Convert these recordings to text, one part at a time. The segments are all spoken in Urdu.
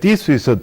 30%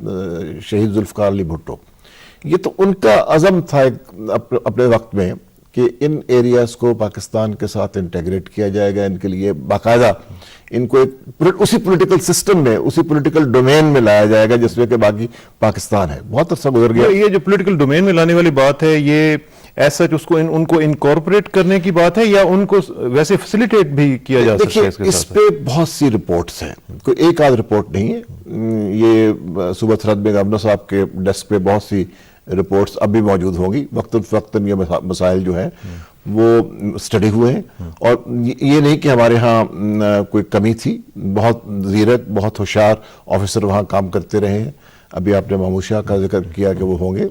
شہید ذوالفقار علی بھٹو، یہ تو ان کا عزم تھا اپنے وقت میں کہ ان ایریاز کو پاکستان کے ساتھ انٹیگریٹ کیا جائے گا، ان کے لیے باقاعدہ ان کو اسی پولیٹیکل سسٹم میں، اسی پولیٹیکل ڈومین میں لایا جائے گا جس میں کہ باقی پاکستان ہے. بہت عرصہ گزر گیا. یہ جو پولیٹیکل ڈومین میں لانے والی بات ہے، یہ ایسا اس کو ان کو انکارپوریٹ کرنے کی بات ہے یا ان کو ویسے فیسیلیٹیٹ بھی کیا جا سکتا ہے؟ دیکھیے، اس پہ بہت سی رپورٹس ہیں، کوئی ایک آدھ رپورٹ نہیں ہے. یہ صوبہ سرحد میں گورنر صاحب کے ڈیسک پہ بہت سی رپورٹس اب بھی موجود ہوں گی. وقتاً فوقتاً یہ مسائل جو ہیں وہ اسٹڈی ہوئے ہیں، اور یہ نہیں کہ ہمارے ہاں کوئی کمی تھی. بہت زیرک، بہت ہوشیار آفیسر وہاں کام کرتے رہے ہیں. ابھی آپ نے محمود شاہ کا ذکر کیا کہ وہ ہوں گے،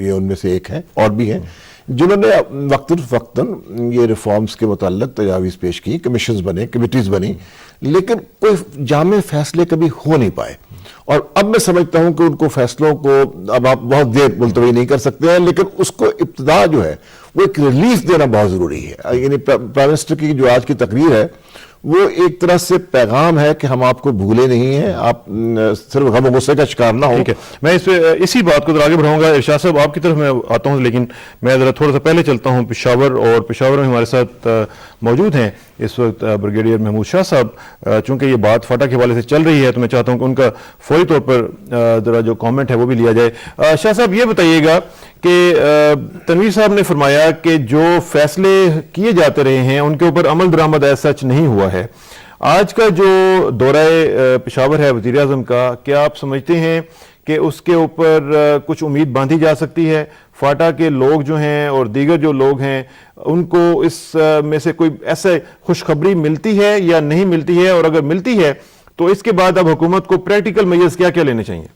یہ ان میں سے ایک ہیں، اور بھی ہیں جنہوں نے وقتاً فوقتاً یہ ریفارمز کے متعلق تجاویز پیش کی، کمیشنز بنے، کمیٹیز بنی، لیکن کوئی جامع فیصلے کبھی ہو نہیں پائے. اور اب میں سمجھتا ہوں کہ ان کو فیصلوں کو اب آپ بہت دیر ملتوی نہیں کر سکتے ہیں، لیکن اس کو ابتدا جو ہے وہ ایک ریلیف دینا بہت ضروری ہے. یعنی پرائم منسٹر کی جو آج کی تقریر ہے وہ ایک طرح سے پیغام ہے کہ ہم آپ کو بھولے نہیں ہیں، آپ صرف غم و غصے کا شکار نہ ہو. ٹھیک ہے، میں اسی بات کو ذرا آگے بڑھاؤں گا. ارشاد صاحب آپ کی طرف میں آتا ہوں، لیکن میں ذرا تھوڑا سا پہلے چلتا ہوں پشاور، اور پشاور میں ہمارے ساتھ موجود ہیں اس وقت بریگیڈیئر محمود شاہ صاحب. چونکہ یہ بات فاٹا کے حوالے سے چل رہی ہے تو میں چاہتا ہوں کہ ان کا فوری طور پر ذرا جو کامنٹ ہے وہ بھی لیا جائے. شاہ صاحب یہ بتائیے گا کہ تنویر صاحب نے فرمایا کہ جو فیصلے کیے جاتے رہے ہیں ان کے اوپر عمل درآمد ایسا سچ نہیں ہوا ہے. آج کا جو دورہ پشاور ہے وزیر اعظم کا، کیا آپ سمجھتے ہیں کہ اس کے اوپر کچھ امید باندھی جا سکتی ہے؟ فاٹا کے لوگ جو ہیں اور دیگر جو لوگ ہیں ان کو اس میں سے کوئی ایسے خوشخبری ملتی ہے یا نہیں ملتی ہے؟ اور اگر ملتی ہے تو اس کے بعد اب حکومت کو پریکٹیکل میجرز کیا کیا لینے چاہیے؟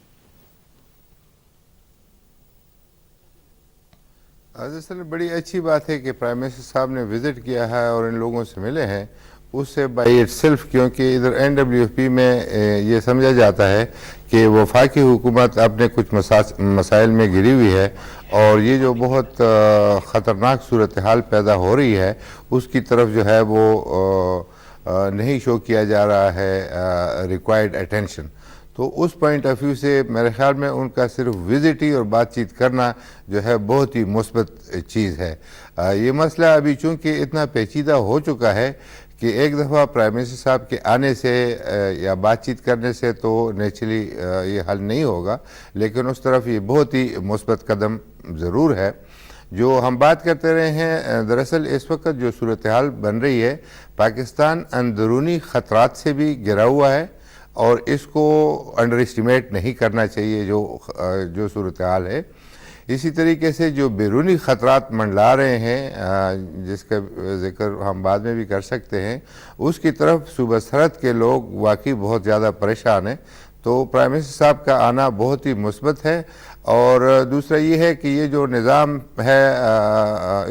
دراصل بڑی اچھی بات ہے کہ پرائم منسٹر صاحب نے وزٹ کیا ہے اور ان لوگوں سے ملے ہیں. اس سے بائی اٹ سیلف، کیونکہ ادھر NWFP میں یہ سمجھا جاتا ہے کہ وفاقی حکومت اپنے کچھ مسائل میں گری ہوئی ہے، اور یہ جو بہت خطرناک صورتحال پیدا ہو رہی ہے اس کی طرف جو ہے وہ نہیں شو کیا جا رہا ہے ریکوائرڈ اٹینشن. تو اس پوائنٹ آف ویو سے میرے خیال میں ان کا صرف وزٹ ہی اور بات چیت کرنا جو ہے بہت ہی مثبت چیز ہے. یہ مسئلہ ابھی چونکہ اتنا پیچیدہ ہو چکا ہے کہ ایک دفعہ پرائم منسٹر صاحب کے آنے سے یا بات چیت کرنے سے تو نیچرلی یہ حل نہیں ہوگا، لیکن اس طرف یہ بہت ہی مثبت قدم ضرور ہے. جو ہم بات کرتے رہے ہیں، دراصل اس وقت جو صورتحال بن رہی ہے، پاکستان اندرونی خطرات سے بھی گھرا ہوا ہے، اور اس کو انڈر اسٹیمیٹ نہیں کرنا چاہیے جو صورتحال ہے. اسی طریقے سے جو بیرونی خطرات منڈلا رہے ہیں، جس کا ذکر ہم بعد میں بھی کر سکتے ہیں، اس کی طرف صوبہ سرحد کے لوگ واقعی بہت زیادہ پریشان ہیں. تو پرائم منسٹر صاحب کا آنا بہت ہی مثبت ہے. اور دوسرا یہ ہے کہ یہ جو نظام ہے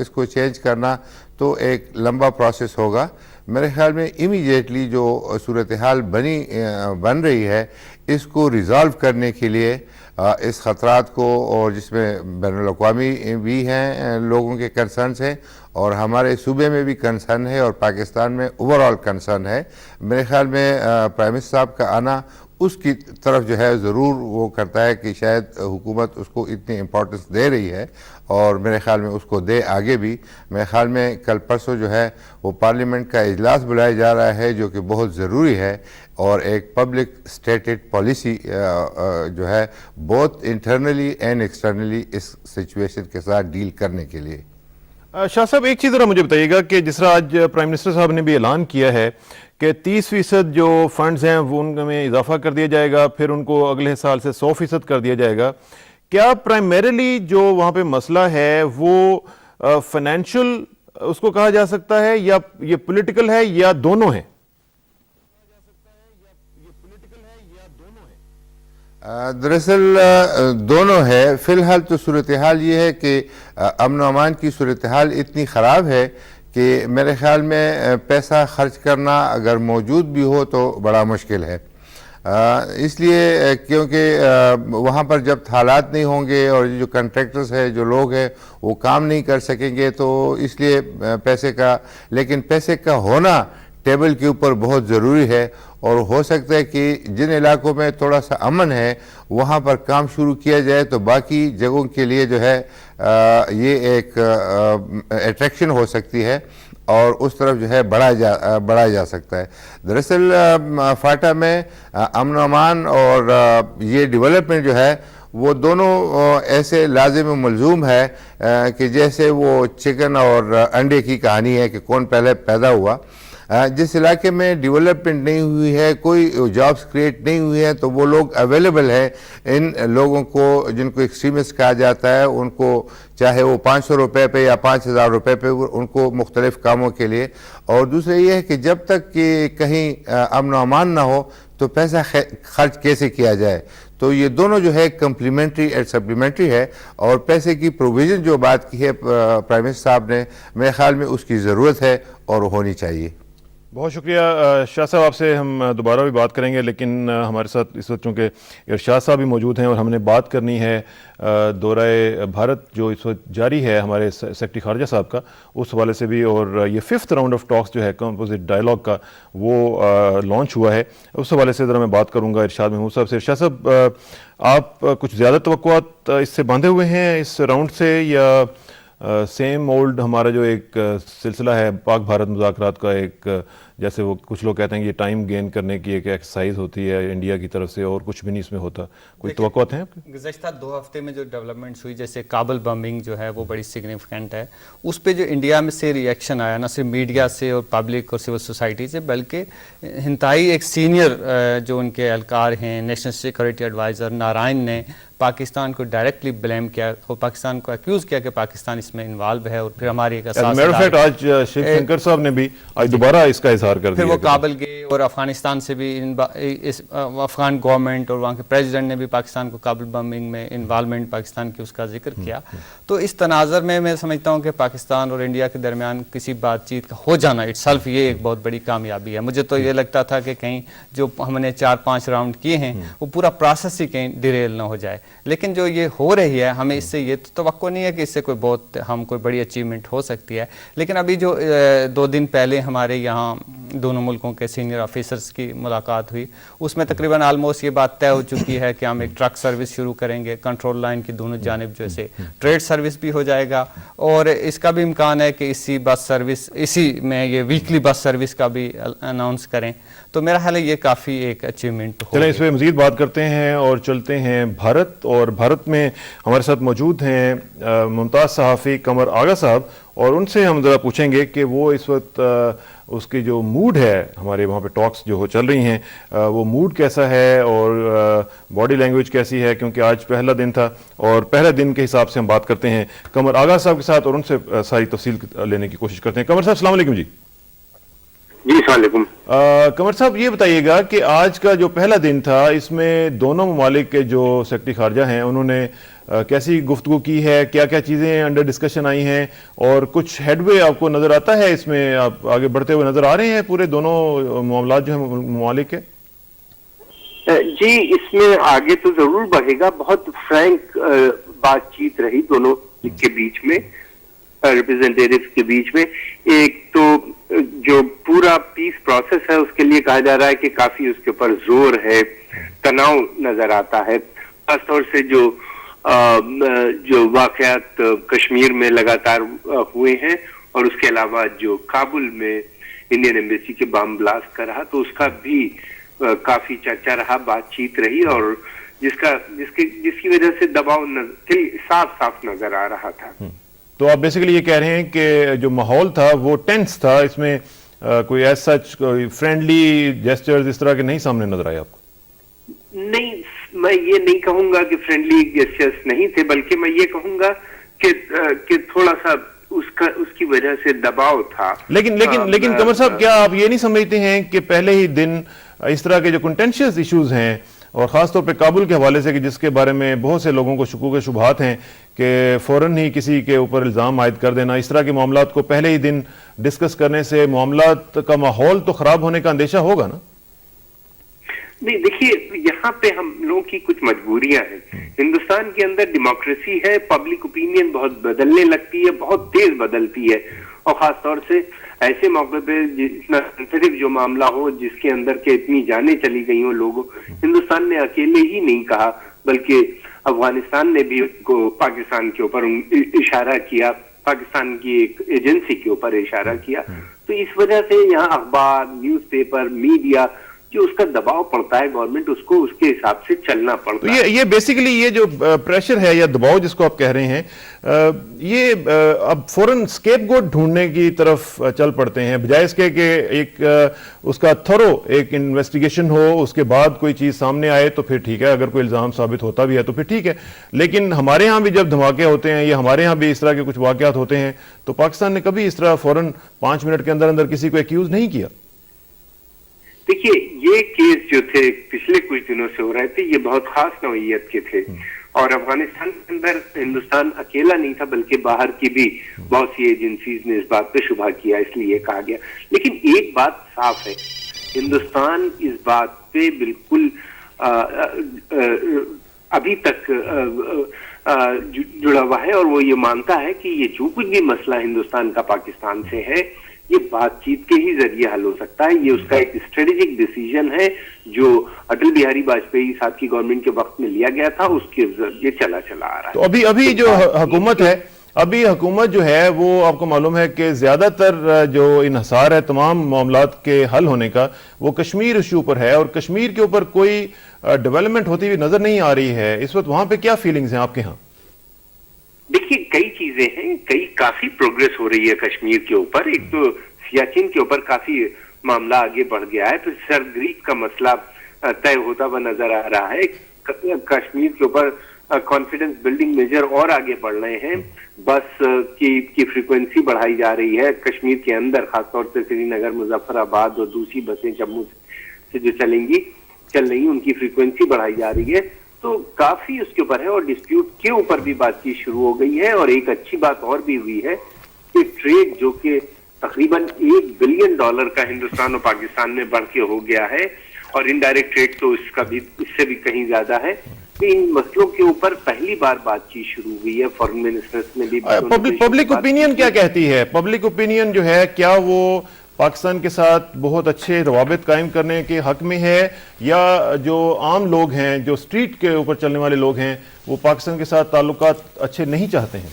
اس کو چینج کرنا تو ایک لمبا پروسیس ہوگا. میرے خیال میں امیڈیٹلی جو صورتحال بن رہی ہے اس کو ریزالو کرنے کے لیے اس خطرات کو، اور جس میں بین الاقوامی بھی ہیں لوگوں کے کنسرنز ہیں، اور ہمارے صوبے میں بھی کنسرن ہے، اور پاکستان میں اوورآل کنسرن ہے. میرے خیال میں پرائم منسٹر صاحب کا آنا اس کی طرف جو ہے ضرور وہ کرتا ہے کہ شاید حکومت اس کو اتنی امپورٹنس دے رہی ہے، اور میرے خیال میں اس کو دے آگے بھی. میرے خیال میں کل پرسوں جو ہے وہ پارلیمنٹ کا اجلاس بلایا جا رہا ہے جو کہ بہت ضروری ہے، اور ایک پبلک اسٹیٹڈ پالیسی جو ہے بہت انٹرنلی اینڈ ایکسٹرنلی اس سچویشن کے ساتھ ڈیل کرنے کے لیے. شاہ صاحب ایک چیز ذرا مجھے بتائیے گا کہ جس طرح آج پرائم منسٹر صاحب نے بھی اعلان کیا ہے کہ 30% جو فنڈز ہیں وہ ان میں اضافہ کر دیا جائے گا، پھر ان کو اگلے سال سے 100% کر دیا جائے گا. کیا پرائمریلی جو وہاں پہ مسئلہ ہے وہ فائنینشل اس کو کہا جا سکتا ہے، یا یہ پولیٹیکل ہے، یا دونوں ہیں؟ دراصل دونوں ہے. فی الحال تو صورتحال یہ ہے کہ امن و امان کی صورتحال اتنی خراب ہے کہ میرے خیال میں پیسہ خرچ کرنا اگر موجود بھی ہو تو بڑا مشکل ہے. اس لیے کیونکہ وہاں پر جب حالات نہیں ہوں گے اور جو کنٹریکٹرز ہیں، جو لوگ ہیں، وہ کام نہیں کر سکیں گے، تو اس لیے لیکن پیسے کا ہونا ٹیبل کے اوپر بہت ضروری ہے. اور ہو سکتا ہے کہ جن علاقوں میں تھوڑا سا امن ہے وہاں پر کام شروع کیا جائے تو باقی جگہوں کے لیے جو ہے یہ ایک اٹریکشن ہو سکتی ہے اور اس طرف جو ہے بڑھایا جا سکتا ہے. دراصل فاٹا میں امن و امان اور یہ ڈیولپمنٹ جو ہے وہ دونوں ایسے لازم و ملزوم ہے کہ جیسے وہ چکن اور انڈے کی کہانی ہے کہ کون پہلے پیدا ہوا. جس علاقے میں ڈیولپمنٹ نہیں ہوئی ہے, کوئی جابز کریٹ نہیں ہوئی ہے, تو وہ لوگ اویلیبل ہے ان لوگوں کو جن کو ایکسٹریمسٹ کہا جاتا ہے, ان کو چاہے وہ 500 روپے پہ یا 5000 روپے پہ, ان کو مختلف کاموں کے لیے. اور دوسرا یہ ہے کہ جب تک کہ کہیں امن و امان نہ ہو تو پیسہ خرچ کیسے کیا جائے. تو یہ دونوں جو ہے کمپلیمنٹری اینڈ سپلیمنٹری ہے, اور پیسے کی پروویژن جو بات کی ہے پرائم منسٹر صاحب نے, میرے خیال میں اس کی ضرورت ہے اور ہونی چاہیے. بہت شکریہ شاہ صاحب, آپ سے ہم دوبارہ بھی بات کریں گے, لیکن ہمارے ساتھ اس وقت چونکہ ارشاد صاحب بھی موجود ہیں اور ہم نے بات کرنی ہے دورہ بھارت جو اس وقت جاری ہے ہمارے سیکرٹری خارجہ صاحب کا, اس حوالے سے بھی, اور یہ 5th راؤنڈ آف ٹاکس جو ہے کمپوزٹ ڈائلاگ کا وہ لانچ ہوا ہے, اس حوالے سے ذرا میں بات کروں گا ارشاد محمود صاحب سے. ارشاد صاحب, آپ کچھ زیادہ توقعات اس سے باندھے ہوئے ہیں اس راؤنڈ سے, یا سیم اولڈ ہمارا جو ایک سلسلہ ہے پاک بھارت مذاکرات کا, ایک جیسے وہ کچھ لوگ کہتے ہیں کہ یہ ٹائم گین کرنے کی ایک ایکسرسائز ہوتی ہے انڈیا کی طرف سے اور کچھ بھی نہیں اس میں ہوتا, کوئی توقعات ہیں آپ کے؟ گزشتہ 2 ہفتے میں جو ڈیولپمنٹس ہوئی, جیسے کابل بمبنگ جو ہے وہ بڑی سگنیفیکنٹ ہے, اس پہ جو انڈیا میں سے ریئیکشن آیا نہ صرف میڈیا سے اور پبلک اور سول سوسائٹی سے, بلکہ انتہائی ایک سینئر جو ان کے اہلکار ہیں, نیشنل سیکورٹی ایڈوائزر نارائن نے پاکستان کو ڈائریکٹلی بلیم کیا اور پاکستان کو اکیوز کیا کہ پاکستان اس میں انوالو ہے, اور پھر ہماری ایک آج شیو شنکر صاحب نے بھی آج دوبارہ اس کا اظہار کر دیا. پھر وہ کابل گئے اور افغانستان سے بھی افغان گورنمنٹ اور وہاں کے پریزیڈنٹ نے بھی پاکستان کو کابل بمبنگ میں انوالومنٹ پاکستان کی اس کا ذکر کیا. تو اس تناظر میں سمجھتا ہوں کہ پاکستان اور انڈیا کے درمیان کسی بات چیت کا ہو جانا اٹ سیلف یہ ایک بہت بڑی کامیابی ہے. مجھے تو یہ لگتا تھا کہ کہیں جو ہم نے 4-5 راؤنڈ کیے ہیں وہ پورا پروسیس ہی کہیں ڈیریل نہ ہو جائے, لیکن جو یہ ہو رہی ہے ہمیں اس سے یہ توقع نہیں ہے کہ اس سے کوئی بہت کوئی بڑی اچیومنٹ ہو سکتی ہے. لیکن ابھی جو 2 دن پہلے ہمارے یہاں دونوں ملکوں کے سینئر آفیسرز کی ملاقات ہوئی, اس میں تقریباً آلموسٹ یہ بات طے ہو چکی ہے کہ ہم ایک ٹرک سروس شروع کریں گے, کنٹرول لائن کی دونوں جانب جو سے ٹریڈ سروس بھی ہو جائے گا, اور اس کا بھی امکان ہے کہ اسی میں یہ ویکلی بس سروس کا بھی اناؤنس کریں. تو میرا خیال ہے یہ کافی ایک اچیومنٹ ہو. چلیں اس پہ مزید بات کرتے ہیں اور چلتے ہیں بھارت, اور بھارت میں ہمارے ساتھ موجود ہیں ممتاز صحافی قمر آغا صاحب, اور ان سے ہم ذرا پوچھیں گے کہ وہ اس وقت اس کی جو موڈ ہے ہمارے وہاں پہ ٹاکس جو چل رہی ہیں وہ موڈ کیسا ہے اور باڈی لینگویج کیسی ہے, کیونکہ آج پہلا دن تھا اور پہلے دن کے حساب سے ہم بات کرتے ہیں قمر آغا صاحب کے ساتھ اور ان سے ساری تفصیل لینے کی کوشش کرتے ہیں. قمر صاحب السلام علیکم. جی جی السلام علیکم. قمر صاحب یہ بتائیے گا کہ آج کا جو پہلا دن تھا اس میں دونوں ممالک کے جو سیکرٹری خارجہ ہیں انہوں نے کیسی گفتگو کی ہے, کیا کیا چیزیں انڈر ڈسکشن آئی ہیں, اور کچھ ہیڈ وے آپ کو نظر آتا ہے اس میں, آپ آگے بڑھتے ہوئے نظر آ رہے ہیں پورے دونوں معاملات جو ہیں ممالک کے؟ جی اس میں آگے تو ضرور بڑھے گا. بہت فرینک بات چیت رہی دونوں کے بیچ میں, ریپرزینٹیٹیو کے بیچ میں. ایک تو جو پورا پیس پروسیس ہے اس کے لیے کہا جا رہا ہے کہ کافی اس کے اوپر زور ہے, تناؤ نظر آتا ہے, خاص طور سے جو واقعات کشمیر میں لگاتار ہوئے ہیں, اور اس کے علاوہ جو کابل میں انڈین ایمبیسی کے بام بلاسٹ کا رہا, تو اس کا بھی کافی چرچا رہا, بات چیت رہی, اور جس کی وجہ سے دباؤ صاف نظر آ رہا تھا. تو آپ بیسیکلی یہ کہہ رہے ہیں کہ جو ماحول تھا وہ ٹینس تھا, اس میں کوئی ایز سچ کوئی فرینڈلی جیسچرز اس طرح کے نہیں سامنے نظر آئے آپ کو؟ نہیں, میں یہ نہیں کہوں گا کہ فرینڈلی جیسچرز نہیں تھے, بلکہ میں یہ کہوں گا کہ تھوڑا سا اس کی وجہ سے دباؤ تھا. لیکن قمر صاحب کیا آپ یہ نہیں سمجھتے ہیں کہ پہلے ہی دن اس طرح کے جو کنٹینشیس ایشوز ہیں, اور خاص طور پہ کابل کے حوالے سے کہ جس کے بارے میں بہت سے لوگوں کو شکوک شبہات ہیں کہ فوراً ہی کسی کے اوپر الزام عائد کر دینا, اس طرح کے معاملات کو پہلے ہی دن ڈسکس کرنے سے معاملات کا ماحول تو خراب ہونے کا اندیشہ ہوگا نا؟ نہیں دیکھیے, یہاں پہ ہم لوگوں کی کچھ مجبوریاں ہیں. ہندوستان کے اندر ڈیموکریسی ہے, پبلک اوپینین بہت بدلنے لگتی ہے, بہت تیز بدلتی ہے, اور خاص طور سے ایسے موقع پہ اتنا سینسٹیو جو معاملہ ہو جس کے اندر کے اتنی جانیں چلی گئی ہوں لوگوں. ہندوستان نے اکیلے ہی نہیں کہا بلکہ افغانستان نے بھی کو پاکستان کے اوپر اشارہ کیا, پاکستان کی ایک ایجنسی کے اوپر اشارہ کیا. تو اس وجہ سے یہاں اخبار, نیوز پیپر, میڈیا جو اس کا دباؤ پڑتا ہے گورنمنٹ اس کو اس کے حساب سے چلنا پڑتا ہے. یہ بیسیکلی یہ جو پریشر ہے یا دباؤ جس کو آپ کہہ رہے ہیں, یہ اب فوراً اسکیپ گوٹ ڈھونڈنے کی طرف چل پڑتے ہیں بجائے اس کے کہ ایک اس کا تھرو ایک انویسٹیگیشن ہو, اس کے بعد کوئی چیز سامنے آئے تو پھر ٹھیک ہے, اگر کوئی الزام ثابت ہوتا بھی ہے تو پھر ٹھیک ہے. لیکن ہمارے ہاں بھی جب دھماکے ہوتے ہیں یا ہمارے ہاں بھی اس طرح کے کچھ واقعات ہوتے ہیں تو پاکستان نے کبھی اس طرح فوراً 5 منٹ کے اندر اندر کسی کو ایکیوز نہیں کیا. دیکھیے یہ کیس جو تھے پچھلے کچھ دنوں سے ہو رہے تھے یہ بہت خاص نوعیت کے تھے, اور افغانستان کے اندر ہندوستان اکیلا نہیں تھا بلکہ باہر کی بھی بہت سی ایجنسیز نے اس بات پہ شبہ کیا, اس لیے کہا گیا. لیکن ایک بات صاف ہے, ہندوستان اس بات پہ بالکل ابھی تک جڑا ہوا ہے, اور وہ یہ مانتا ہے کہ یہ جو کچھ بھی مسئلہ ہندوستان کا پاکستان سے ہے یہ بات چیت کے ہی ذریعے حل ہو سکتا ہے. یہ اس کا ایک اسٹریٹجک ڈیسیجن ہے جو اٹل بہاری واجپئی صاحب کی گورنمنٹ کے وقت میں لیا گیا تھا, اس کے ذریعے چلا آ رہا ہے. تو ابھی جو حکومت ہے, ابھی حکومت جو ہے وہ آپ کو معلوم ہے کہ زیادہ تر جو انحصار ہے تمام معاملات کے حل ہونے کا وہ کشمیر ایشو پر ہے, اور کشمیر کے اوپر کوئی ڈیولپمنٹ ہوتی ہوئی نظر نہیں آ رہی ہے اس وقت. وہاں پہ کیا فیلنگز ہیں آپ کے ہاں؟ دیکھیے کئی چیزیں ہیں, کافی پروگریس ہو رہی ہے کشمیر کے اوپر. ایک تو سیاچن کے اوپر کافی معاملہ آگے بڑھ گیا ہے, پھر سرگریب کا مسئلہ طے ہوتا ہوا نظر آ رہا ہے. کشمیر کے اوپر کانفیڈنس بلڈنگ میجر اور آگے بڑھ رہے ہیں. بس کی فریکوینسی بڑھائی جا رہی ہے کشمیر کے اندر, خاص طور سے سری نگر, مظفر آباد اور دوسری بسیں جموں سے جو چل رہی ہیں ان کی فریکوینسی بڑھائی جا رہی ہے. تو کافی اس کے اوپر ہے, اور ڈسپیوٹ کے اوپر بھی بات چیت شروع ہو گئی ہے. اور ایک اچھی بات اور بھی ہوئی ہے کہ ٹریڈ جو کہ تقریباً $1 بلین کا ہندوستان اور پاکستان میں بڑھ کے ہو گیا ہے, اور انڈائریکٹ ٹریڈ تو اس سے بھی کہیں زیادہ ہے. ان مسئلوں کے اوپر پہلی بار بات چیت شروع ہوئی ہے. فارن منسٹرز نے بھی پبلک اوپینین کیا کہتی ہے؟ پبلک اوپینین جو ہے کیا وہ پاکستان کے ساتھ بہت اچھے روابط قائم کرنے کے حق میں ہے, یا جو عام لوگ ہیں جو سٹریٹ کے اوپر چلنے والے لوگ ہیں وہ پاکستان کے ساتھ تعلقات اچھے نہیں چاہتے ہیں؟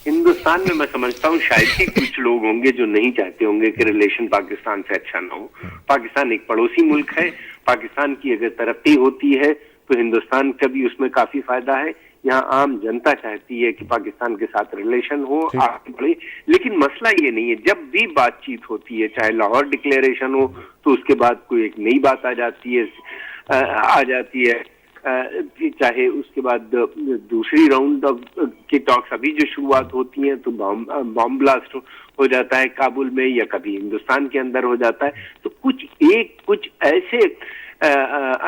ہندوستان میں میں سمجھتا ہوں شاید ہی کچھ لوگ ہوں گے جو نہیں چاہتے ہوں گے کہ ریلیشن پاکستان سے اچھا نہ ہو. پاکستان ایک پڑوسی ملک ہے, پاکستان کی اگر ترقی ہوتی ہے تو ہندوستان کا بھی اس میں کافی فائدہ ہے. یہاں عام جنتا چاہتی ہے کہ پاکستان کے ساتھ ریلیشن ہو, آگے بڑھے. لیکن مسئلہ یہ نہیں ہے, جب بھی بات چیت ہوتی ہے چاہے لاہور ڈکلیریشن ہو تو اس کے بعد کوئی ایک نئی بات آ جاتی ہے, چاہے اس کے بعد دوسری راؤنڈ کی ٹاکس ابھی جو شروعات ہوتی ہیں تو بام بلاسٹ ہو جاتا ہے کابل میں, یا کبھی ہندوستان کے اندر ہو جاتا ہے. تو کچھ ایسے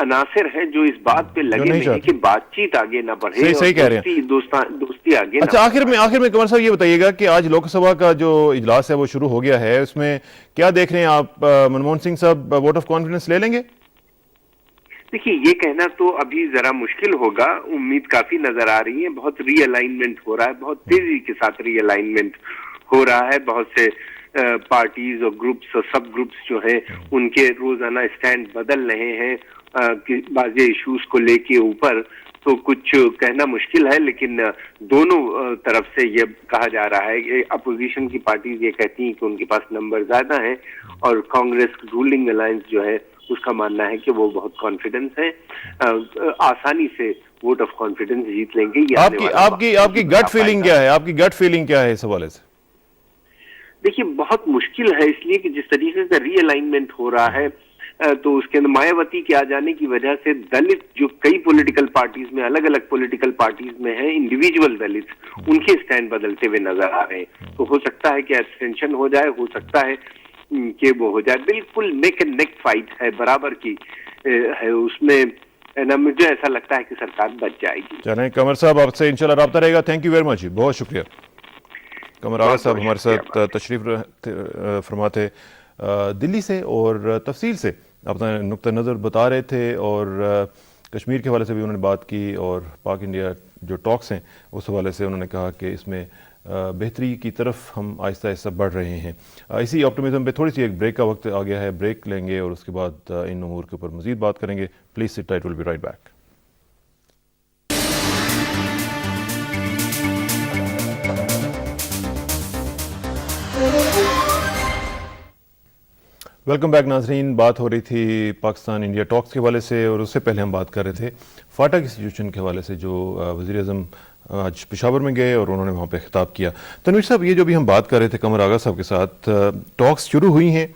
عناصر ہیں جو اس بات پہ لگے نہیں کہ بات چیت آگے نہ بڑھے, صحیح کہہ رہے ہیں, دوستی آگے. اچھا آخر میں قمر صاحب یہ بتائیے گا کہ آج لوک سبھا کا جو اجلاس ہے وہ شروع ہو گیا ہے, اس میں کیا دیکھ رہے ہیں آپ؟ منموہن سنگھ صاحب ووٹ آف کانفیڈنس لے لیں گے؟ دیکھیے یہ کہنا تو ابھی ذرا مشکل ہوگا. امید کافی نظر آ رہی ہے, بہت ری الائنمنٹ ہو رہا ہے, بہت تیزی کے ساتھ ری الائنمنٹ ہو رہا ہے. بہت سے پارٹیز اور گروپس اور سب گروپس جو ہیں ان کے روزانہ اسٹینڈ بدل رہے ہیں بعض ایشوز کو لے کے اوپر. تو کچھ کہنا مشکل ہے, لیکن دونوں طرف سے یہ کہا جا رہا ہے کہ اپوزیشن کی پارٹیز یہ کہتی ہیں کہ ان کے پاس نمبر زیادہ ہیں, اور کانگریس رولنگ الائنس جو ہے اس کا ماننا ہے کہ وہ بہت کانفیڈنس ہے, آسانی سے ووٹ آف کانفیڈنس جیت لیں گے. آپ کی گٹ فیلنگ کیا ہے؟ آپ کی گٹ فیلنگ کیا ہے اس حوالے سے؟ دیکھیے بہت مشکل ہے, اس لیے کہ جس طریقے سے ری الائنمنٹ ہو رہا ہے تو اس کے اندر مایاوتی کے آ جانے کی وجہ سے دلت جو کئی پولیٹیکل پارٹیز میں, الگ الگ پولیٹیکل پارٹیز میں ہیں, انڈیویجول دلت, ان کے اسٹینڈ بدلتے ہوئے نظر آ رہے ہیں. تو ہو سکتا ہے کہ ایبسٹینشن ہو جائے, ہو سکتا ہے کہ وہ ہو جائے. بالکل نیک اینڈ نیک فائٹ ہے, برابر کی ہے اس میں. مجھے ایسا لگتا ہے کہ سرکار بچ جائے گی. چلیں قمر صاحب آپ سے انشاءاللہ رابطہ رہے گا. تھینک یو ویری مچ, بہت شکریہ. قمر آغا صاحب ہمارے ساتھ تشریف فرما تھے دلی سے, اور تفصیل سے اپنا نقطہ نظر بتا رہے تھے, اور کشمیر کے حوالے سے بھی انہوں نے بات کی, اور پاک انڈیا جو ٹاکس ہیں اس حوالے سے انہوں نے کہا کہ اس میں بہتری کی طرف ہم آہستہ آہستہ بڑھ رہے ہیں. اسی آپٹیمزم پہ تھوڑی سی ایک بریک کا وقت آ گیا ہے, بریک لیں گے اور اس کے بعد ان امور کے اوپر مزید بات کریں گے. Please sit tight, will be right back. Welcome back ناظرین. بات ہو رہی تھی پاکستان انڈیا ٹاکس کے حوالے سے, اور اس سے پہلے ہم بات کر رہے تھے فاٹا کی سچویشن کے حوالے سے, جو وزیر اعظم آج پشاور میں گئے اور انہوں نے وہاں پہ خطاب کیا. تنویر صاحب, یہ جو بھی ہم بات کر رہے تھے قمر آغا صاحب کے ساتھ, ٹاکس شروع ہوئی ہیں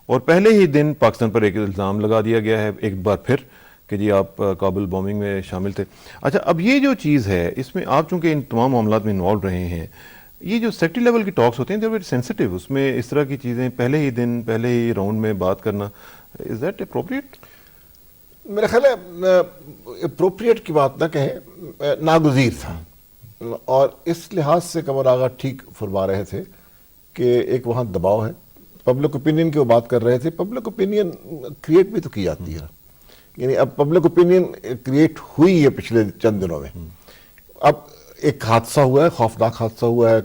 اور پہلے ہی دن پاکستان پر ایک الزام لگا دیا گیا ہے ایک بار پھر کہ جی آپ کابل بومبنگ میں شامل تھے. اچھا, اب یہ جو چیز ہے اس میں آپ چونکہ ان تمام معاملات میں انوالو رہے ہیں, یہ جو سیکٹری لیول کی ٹاکس ہوتے ہیں دے آر ویری سینسٹیو, اس میں اس طرح کی چیزیں پہلے ہی دن پہلے ہی راؤنڈ میں بات کرنا, از دیٹ اپروپریٹ؟ میرا خیال ہے اپروپریٹ کی بات نہ کہیں, ناگزیر تھا. اور اس لحاظ سے قمر آغا ٹھیک فرما رہے تھے کہ ایک وہاں دباؤ ہے, پبلک اوپینین کی وہ بات کر رہے تھے. پبلک اوپینین کریٹ بھی تو کی جاتی ہے, یعنی اب پبلک اوپینین کریٹ ہوئی ہے پچھلے چند دنوں میں. اب ایک حادثہ ہوا ہے, خوفناک حادثہ ہوا ہے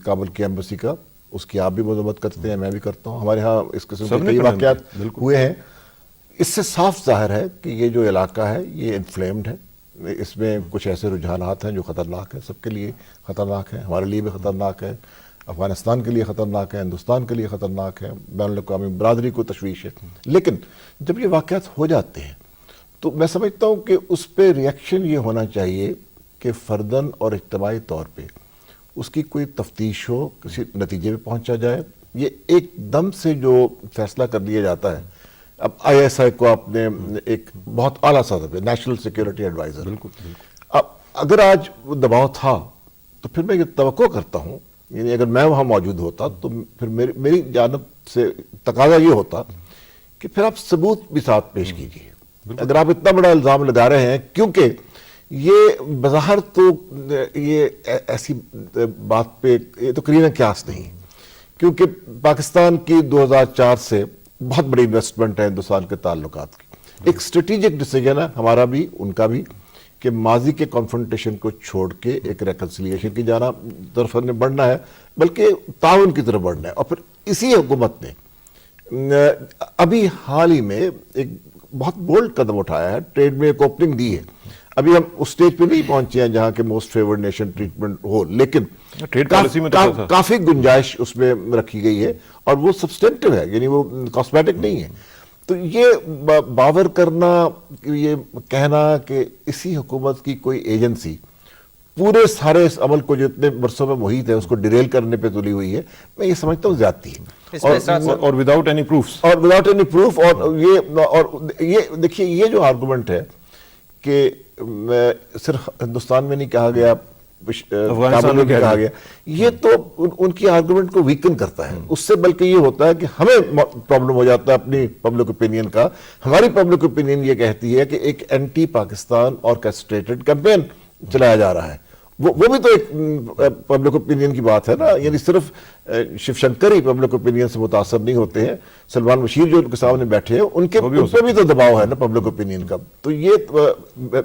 کابل کی ایمبیسی کا, اس کی آپ بھی مذمت کرتے ہیں, میں بھی کرتا ہوں, ہمارے ہاں اس قسم کے کئی واقعات ہوئے ہیں. اس سے صاف ظاہر ہے کہ یہ جو علاقہ ہے یہ انفلیمڈ ہے, اس میں کچھ ایسے رجحانات ہیں جو خطرناک ہیں, سب کے لیے خطرناک ہیں, ہمارے لیے بھی خطرناک ہے, افغانستان کے لیے خطرناک ہے, ہندوستان کے لیے خطرناک ہے, بین الاقوامی برادری کو تشویش ہے. لیکن جب یہ واقعات ہو جاتے ہیں تو میں سمجھتا ہوں کہ اس پہ ریئیکشن یہ ہونا چاہیے کہ فرداً اور اجتماعی طور پہ اس کی کوئی تفتیش ہو, کسی نتیجے پہ پہنچا جائے. یہ ایک دم سے جو فیصلہ کر لیا جاتا ہے, اب آئی ایس آئی کو آپ نے ایک بہت اعلیٰ سطح پہ نیشنل سیکیورٹی ایڈوائزر, اب اگر آج وہ دباؤ تھا تو پھر میں یہ توقع کرتا ہوں, یعنی اگر میں وہاں موجود ہوتا تو پھر میری جانب سے تقاضا یہ ہوتا کہ پھر آپ ثبوت بھی ساتھ پیش کیجیے. اگر آپ اتنا بڑا الزام لگا رہے ہیں, کیونکہ یہ بظاہر تو یہ ایسی بات پہ یہ تو قرینہ قیاس نہیں, کیونکہ پاکستان کی 2004 سے بہت بڑی انویسٹمنٹ ہے ہندوستان کے تعلقات کی. ایک اسٹریٹجک ڈیسیجن ہے ہمارا بھی ان کا بھی کہ ماضی کے کنفرنٹیشن کو چھوڑ کے ایک ریکنسیلیشن کی طرف نے بڑھنا ہے, بلکہ تعاون کی طرف بڑھنا ہے. اور پھر اسی حکومت نے ابھی حال ہی میں ایک بہت بولڈ قدم اٹھایا ہے, ٹریڈ میں ایک اوپننگ دی ہے. ابھی ہم اس سٹیج پہ نہیں پہنچے ہیں جہاں کے موسٹ فیورڈ نیشن ٹریٹمنٹ ہو, لیکن کافی گنجائش اس میں رکھی گئی ہے اور وہ سبسٹینٹو ہے, یعنی وہ کاسمیٹک نہیں ہے. تو یہ باور کرنا, یہ کہنا کہ اسی حکومت کی کوئی ایجنسی پورے سارے اس عمل کو جو اتنے برسوں میں محیط ہے اس کو ڈیریل کرنے پہ تلی ہوئی ہے, میں یہ سمجھتا ہوں زیادتی ہے اور وداؤٹ اینی پروفس, اور یہ دیکھیے یہ جو آرگومنٹ ہے کہ صرف ہندوستان میں نہیں کہا گیا, افغانستان میں کہا گیا, یہ تو ان کی آرگومنٹ کو ویکن کرتا ہے. اس سے بلکہ یہ ہوتا ہے کہ ہمیں پرابلم ہو جاتا ہے اپنی پبلک اوپینین کا. ہماری پبلک اوپینین یہ کہتی ہے کہ ایک اینٹی پاکستان آرکیسٹریٹڈ کیمپین چلایا جا رہا ہے. وہ بھی تو ایک پبلک اوپینین کی بات ہے نا, یعنی صرف شیو شنکر ہی پبلک اوپینین سے متاثر نہیں ہوتے ہیں, سلمان بشیر جو ان کے سامنے بیٹھے ہیں ان پہ بھی تو دباؤ ہے نا پبلک اوپینین کا. تو یہ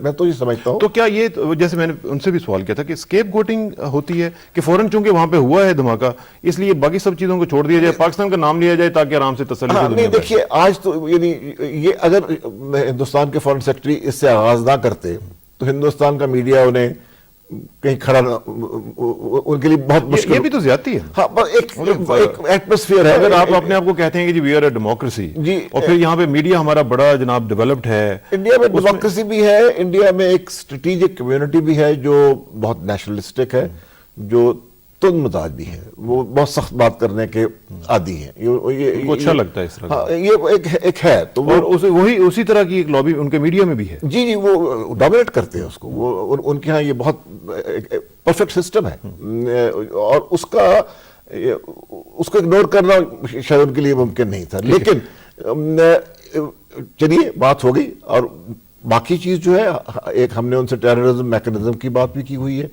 میں تو یہ سمجھتا ہوں. تو کیا یہ جیسے میں نے ان سے بھی سوال کیا تھا کہ اسکیپ گوٹنگ ہوتی ہے کہ فوراً چونکہ وہاں پہ ہوا ہے دھماکہ اس لیے باقی سب چیزوں کو چھوڑ دیا جائے, پاکستان کا نام لیا جائے تاکہ آرام سے تسلی سے نہیں. دیکھیے آج تو یعنی یہ اگر ہندوستان کے فارن سیکرٹری اس سے آغاز نہ کرتے تو ہندوستان کا میڈیا انہیں کہیں کھڑا ان کے لیے بہت مشکل. یہ بھی تو زیادتی ہے. ہاں, ایک ایٹماسفیئر ہے. اگر آپ اپنے آپ کو کہتے ہیں کہ جی وی آر اے ڈیموکریسی, اور پھر یہاں پہ میڈیا ہمارا بڑا جناب ڈیولپڈ ہے, انڈیا میں ڈیموکریسی بھی ہے, انڈیا میں ایک اسٹریٹجک کمیونٹی بھی ہے جو بہت نیشنلسٹک ہے, جو تند مزاج بھی ہے, وہ بہت سخت بات کرنے کے عادی ہیں, ان کو اچھا لگتا ہے اس طرح. ہاں, یہ ایک ہے. تو وہی اسی طرح کی ایک لابی ان کے میڈیا میں بھی ہے. جی وہ ڈومینیٹ کرتے ہیں اس کو, وہ ان کے ہاں یہ بہت پرفیکٹ سسٹم ہے, اور اس کو اگنور کرنا شاید ان کے لیے ممکن نہیں تھا. لیکن چلیے بات ہو گئی, اور باقی چیز جو ہے ایک ہم نے ان سے ٹیررزم میکنزم کی بات بھی کی ہوئی ہے.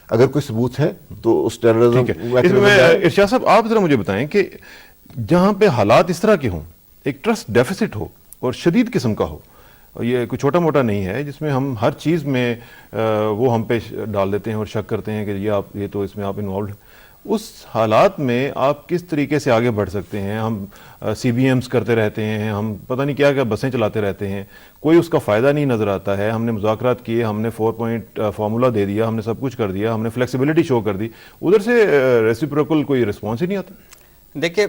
اگر کوئی ثبوت ہے تو اس ٹیررزم. اس میں ارشاد صاحب آپ ذرا مجھے بتائیں کہ جہاں پہ حالات اس طرح کے ہوں, ایک ٹرسٹ ڈیفیسٹ ہو اور شدید قسم کا ہو, یہ کوئی چھوٹا موٹا نہیں ہے جس میں ہم ہر چیز میں وہ ہم پہ ڈال دیتے ہیں اور شک کرتے ہیں کہ یہ تو اس میں آپ انوالوڈ ہیں, اس حالات میں آپ کس طریقے سے آگے بڑھ سکتے ہیں؟ ہم سی بی ایمز کرتے رہتے ہیں, ہم پتہ نہیں کیا بسیں چلاتے رہتے ہیں, کوئی اس کا فائدہ نہیں نظر آتا ہے. ہم نے مذاکرات کیے, ہم نے 4 پوائنٹ فارمولا دے دیا, ہم نے سب کچھ کر دیا, ہم نے فلیکسیبلٹی شو کر دی, ادھر سے ریسیپروکل کوئی رسپانس ہی نہیں آتا. دیکھیں,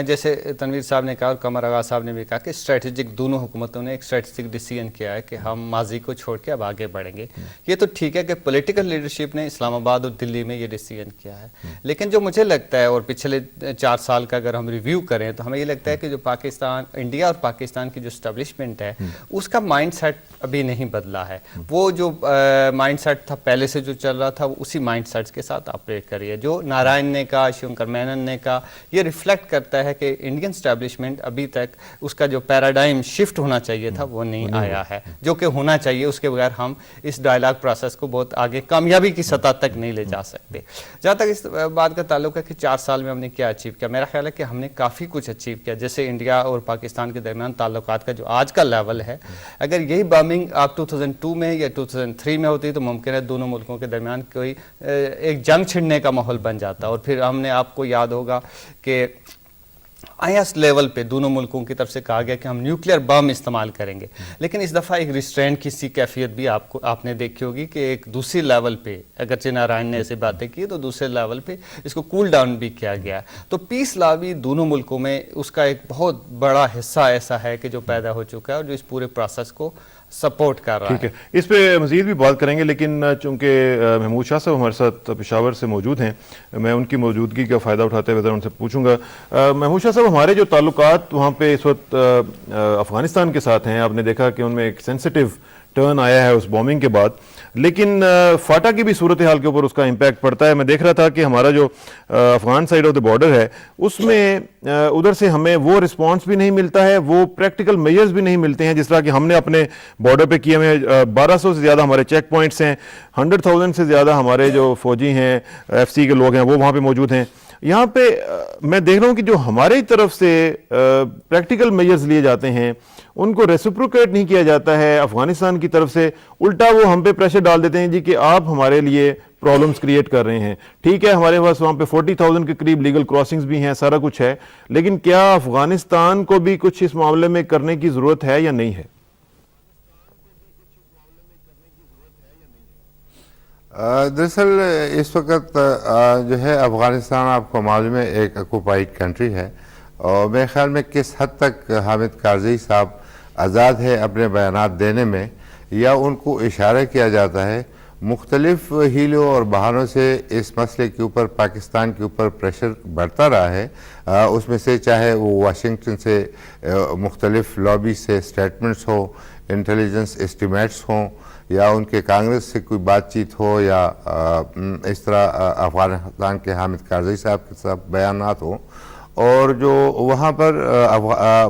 جیسے تنویر صاحب نے کہا اور قمر آغا صاحب نے بھی کہا کہ اسٹریٹجک دونوں حکومتوں نے ایک اسٹریٹجک ڈیسیژن کیا ہے کہ ہم ماضی کو چھوڑ کے اب آگے بڑھیں گے. یہ تو ٹھیک ہے کہ پولیٹیکل لیڈرشپ نے اسلام آباد اور دلی میں یہ ڈیسیژن کیا ہے, لیکن جو مجھے لگتا ہے, اور پچھلے 4 سال کا اگر ہم ریویو کریں تو ہمیں یہ لگتا ہے کہ جو پاکستان, انڈیا اور پاکستان کی جو اسٹیبلشمنٹ ہے اس کا مائنڈ سیٹ ابھی نہیں بدلا ہے. وہ جو مائنڈ سیٹ تھا پہلے سے جو چل رہا تھا وہ اسی مائنڈ سیٹس کے ساتھ آپریٹ کر رہی ہے. جو نارائن نے کہا, شنکر مینن نے کہا, یہ ریفلیکٹ کرتا ہے کہ انڈین اسٹیبلشمنٹ ابھی تک اس کا جو پیراڈائم شفٹ ہونا چاہیے تھا وہ نہیں آیا ہے, جو کہ ہونا چاہیے. اس کے بغیر ہم اس ڈائلاگ پروسیس کو بہت آگے کامیابی کی سطح تک نہیں لے جا سکتے. جہاں تک اس بات کا تعلق ہے کہ 4 سال میں ہم نے کیا اچیو کیا, میرا خیال ہے کہ ہم نے کافی کچھ اچیو کیا. جیسے انڈیا اور پاکستان کے درمیان تعلقات کا جو آج کا لیول ہے, اگر یہی بامنگ آپ 2002 میں یا 2003 میں ہوتی تو ممکن ہے دونوں ملکوں کے درمیان کوئی ایک جنگ چھڑنے کا ماحول بن جاتا. اور پھر ہم نے, آپ کو یاد ہوگا کہ آئیس لیول پہ دونوں ملکوں کی طرف سے کہا گیا کہ ہم نیوکلیئر بم استعمال کریں گے, لیکن اس دفعہ ایک ریسٹرینٹ کی سی کیفیت بھی آپ نے دیکھی ہوگی کہ ایک دوسری لیول پہ, اگرچہ نارائن نے ایسے باتیں کی تو دوسرے لیول پہ اس کو کول ڈاؤن بھی کیا گیا. تو پیس لا بھی دونوں ملکوں میں اس کا ایک بہت بڑا حصہ ایسا ہے کہ جو پیدا ہو چکا ہے اور جو اس پورے پروسیس کو سپورٹ کر رہا ہے. ٹھیک ہے, اس پہ مزید بھی بات کریں گے, لیکن چونکہ محمود شاہ صاحب ہمارے ساتھ پشاور سے موجود ہیں, میں ان کی موجودگی کا فائدہ اٹھاتے ہوئے ان سے پوچھوں گا. محمود شاہ صاحب, ہمارے جو تعلقات وہاں پہ اس وقت افغانستان کے ساتھ ہیں, آپ نے دیکھا کہ ان میں ایک سینسٹیو ٹرن آیا ہے اس بومنگ کے بعد, لیکن فاٹا کی بھی صورتحال کے اوپر اس کا امپیکٹ پڑتا ہے. میں دیکھ رہا تھا کہ ہمارا جو Afghan side of the border ہے اس میں ادھر سے ہمیں وہ رسپانس بھی نہیں ملتا ہے, وہ پریکٹیکل میجرز بھی نہیں ملتے ہیں جس طرح کہ ہم نے اپنے بارڈر پہ کیے ہوئے. 1200 سے زیادہ ہمارے چیک پوائنٹس ہیں, 100,000 سے زیادہ ہمارے جو فوجی ہیں, ایف سی کے لوگ ہیں, وہ وہاں پہ موجود ہیں. یہاں پہ میں دیکھ رہا ہوں کہ جو ہماری طرف سے پریکٹیکل میجرز لیے جاتے ہیں ان کو ریسپروکیٹ نہیں کیا جاتا ہے افغانستان کی طرف سے. الٹا وہ ہم پہ پریشر ڈال دیتے ہیں جی کہ آپ ہمارے لیے پرابلمز کریٹ کر رہے ہیں. ٹھیک ہے, ہمارے پاس وہاں پہ 40,000 کے قریب لیگل کراسنگز بھی ہیں, سارا کچھ ہے, لیکن کیا افغانستان کو بھی کچھ اس معاملے میں کرنے کی ضرورت ہے یا نہیں ہے؟ دراصل اس وقت جو ہے افغانستان, آپ کو معلوم ہے, ایک آکوپائیڈ کنٹری ہے, اور میرے خیال میں کس حد تک حامد کارزئی صاحب آزاد ہے اپنے بیانات دینے میں, یا ان کو اشارہ کیا جاتا ہے. مختلف ہیلوں اور بہانوں سے اس مسئلے کے اوپر پاکستان کے اوپر پریشر بڑھتا رہا ہے. اس میں سے چاہے وہ واشنگٹن سے مختلف لابی سے سٹیٹمنٹس ہو, انٹیلیجنس اسٹیمیٹس ہوں, یا ان کے کانگریس سے کوئی بات چیت ہو, یا اس طرح افغانستان کے حامد کارزئی صاحب کے ساتھ بیانات ہوں. اور جو وہاں پر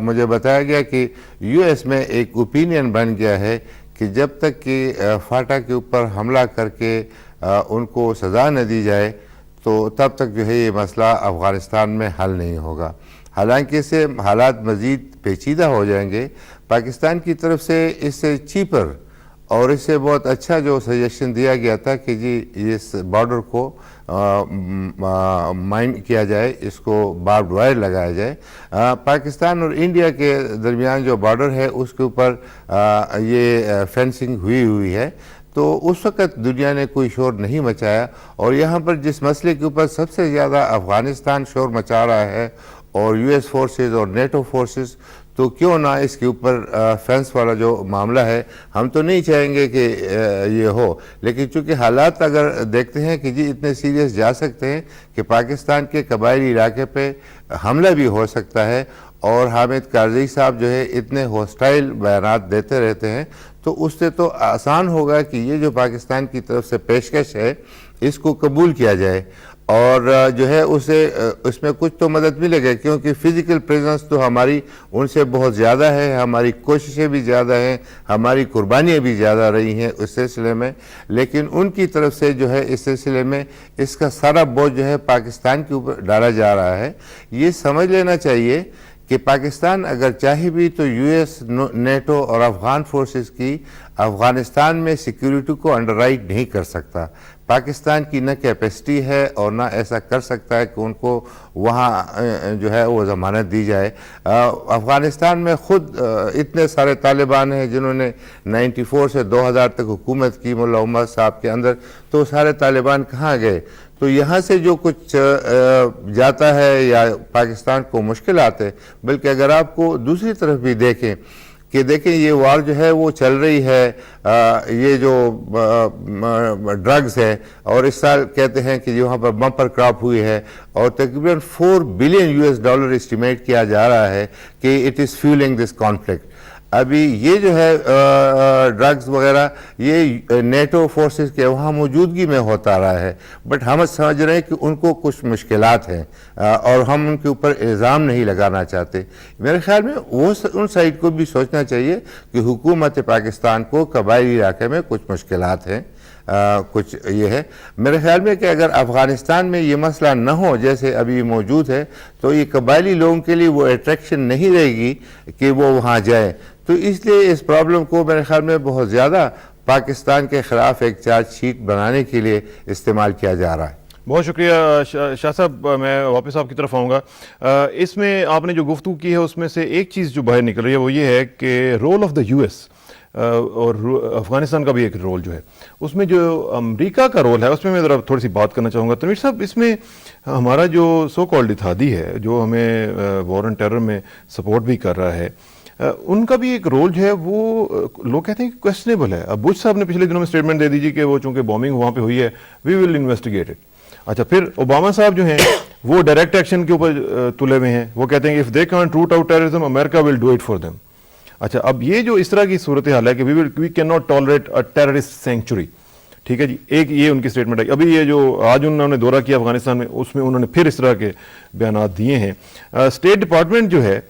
مجھے بتایا گیا کہ یو ایس میں ایک اوپینین بن گیا ہے کہ جب تک کہ فاٹا کے اوپر حملہ کر کے ان کو سزا نہ دی جائے تو تب تک جو ہے یہ مسئلہ افغانستان میں حل نہیں ہوگا. حالانکہ اس سے حالات مزید پیچیدہ ہو جائیں گے. پاکستان کی طرف سے اس سے چیپر اور اس سے بہت اچھا جو سجیشن دیا گیا تھا کہ جی اس بارڈر کو مائن کیا جائے, اس کو باربڈ وائر لگایا جائے. پاکستان اور انڈیا کے درمیان جو بارڈر ہے اس کے اوپر یہ فینسنگ ہوئی ہے, تو اس وقت دنیا نے کوئی شور نہیں مچایا. اور یہاں پر جس مسئلے کے اوپر سب سے زیادہ افغانستان شور مچا رہا ہے, اور یو ایس فورسز اور نیٹو فورسز, تو کیوں نہ اس کے اوپر فینس والا جو معاملہ ہے, ہم تو نہیں چاہیں گے کہ یہ ہو, لیکن چونکہ حالات اگر دیکھتے ہیں کہ جی اتنے سیریس جا سکتے ہیں کہ پاکستان کے قبائلی علاقے پہ حملہ بھی ہو سکتا ہے, اور حامد کارزئی صاحب جو ہے اتنے ہوسٹائل بیانات دیتے رہتے ہیں, تو اس سے تو آسان ہوگا کہ یہ جو پاکستان کی طرف سے پیشکش ہے اس کو قبول کیا جائے, اور جو ہے اس میں کچھ تو مدد ملے گا, کیونکہ فزیکل پریزنس تو ہماری ان سے بہت زیادہ ہے, ہماری کوششیں بھی زیادہ ہیں, ہماری قربانیاں بھی زیادہ رہی ہیں اس سلسلے میں, لیکن ان کی طرف سے جو ہے اس سلسلے میں اس کا سارا بوجھ جو ہے پاکستان کے اوپر ڈالا جا رہا ہے. یہ سمجھ لینا چاہیے کہ پاکستان اگر چاہے بھی تو یو ایس, نیٹو اور افغان فورسز کی افغانستان میں سیکیورٹی کو انڈر رائٹ نہیں کر سکتا. پاکستان کی نہ کیپیسٹی ہے اور نہ ایسا کر سکتا ہے کہ ان کو وہاں جو ہے وہ ضمانت دی جائے. افغانستان میں خود اتنے سارے طالبان ہیں جنہوں نے 94 سے 2000 تک حکومت کی ملا عمر صاحب کے اندر, تو سارے طالبان کہاں گئے؟ تو یہاں سے جو کچھ جاتا ہے یا پاکستان کو مشکلات ہے. بلکہ اگر آپ کو دوسری طرف بھی دیکھیں کہ یہ وار جو ہے وہ چل رہی ہے, یہ جو ڈرگز ہے, اور اس سال کہتے ہیں کہ وہاں پر بمپر کراپ ہوئی ہے اور تقریباً $4 بلین اسٹیمیٹ کیا جا رہا ہے کہ it is fuelling this conflict. ابھی یہ جو ہے ڈرگز وغیرہ یہ نیٹو فورسز کے وہاں موجودگی میں ہوتا رہا ہے, بٹ ہم سمجھ رہے ہیں کہ ان کو کچھ مشکلات ہیں اور ہم ان کے اوپر الزام نہیں لگانا چاہتے. میرے خیال میں وہ ان سائڈ کو بھی سوچنا چاہیے کہ حکومت پاکستان کو قبائلی علاقے میں کچھ مشکلات ہیں, کچھ یہ ہے. میرے خیال میں کہ اگر افغانستان میں یہ مسئلہ نہ ہو جیسے ابھی موجود ہے تو یہ قبائلی لوگوں کے لیے وہ اٹریکشن نہیں رہے گی کہ وہ وہاں جائیں. تو اس لیے اس پرابلم کو میرے خیال میں بہت زیادہ پاکستان کے خلاف ایک چارج شیٹ بنانے کے لیے استعمال کیا جا رہا ہے. بہت شکریہ شاہ صاحب, میں واپس آپ کی طرف آؤں گا. اس میں آپ نے جو گفتگو کی ہے اس میں سے ایک چیز جو باہر نکل رہی ہے وہ یہ ہے کہ role of the U S اور افغانستان کا بھی ایک رول جو ہے, اس میں جو امریکہ کا رول ہے اس میں میں ذرا تھوڑی سی بات کرنا چاہوں گا. تنویر صاحب, اس میں ہمارا جو سو کالڈ اتحادی ہے جو ہمیں وار آن ٹیرر میں سپورٹ بھی کر رہا ہے, ان کا بھی ایک رول جو ہے وہ لوگ کہتے ہیں کہ کویسچنیبل ہے. اب بش صاحب نے پچھلے دنوں میں اسٹیٹمنٹ دے دیجیے کہ وہ چونکہ بومبنگ وہاں پہ ہوئی ہے وی ول انویسٹیگیٹ اٹ. اچھا, پھر اوباما صاحب جو ہیں وہ ڈائریکٹ ایکشن کے اوپر تلے ہوئے ہیں, وہ کہتے ہیں کہ if they can't root out terrorism امریکہ will do it for them. اچھا, اب یہ جو اس طرح کی صورتحال ہے کہ we can not tolerate a terrorist sanctuary, ٹھیک ہے جی, ایک یہ ان کی اسٹیٹمنٹ ہے. ابھی یہ جو آج انہوں نے دورہ کیا افغانستان میں اس میں انہوں نے پھر اس طرح کے بیانات دیے ہیں. اسٹیٹ ڈپارٹمنٹ جو ہے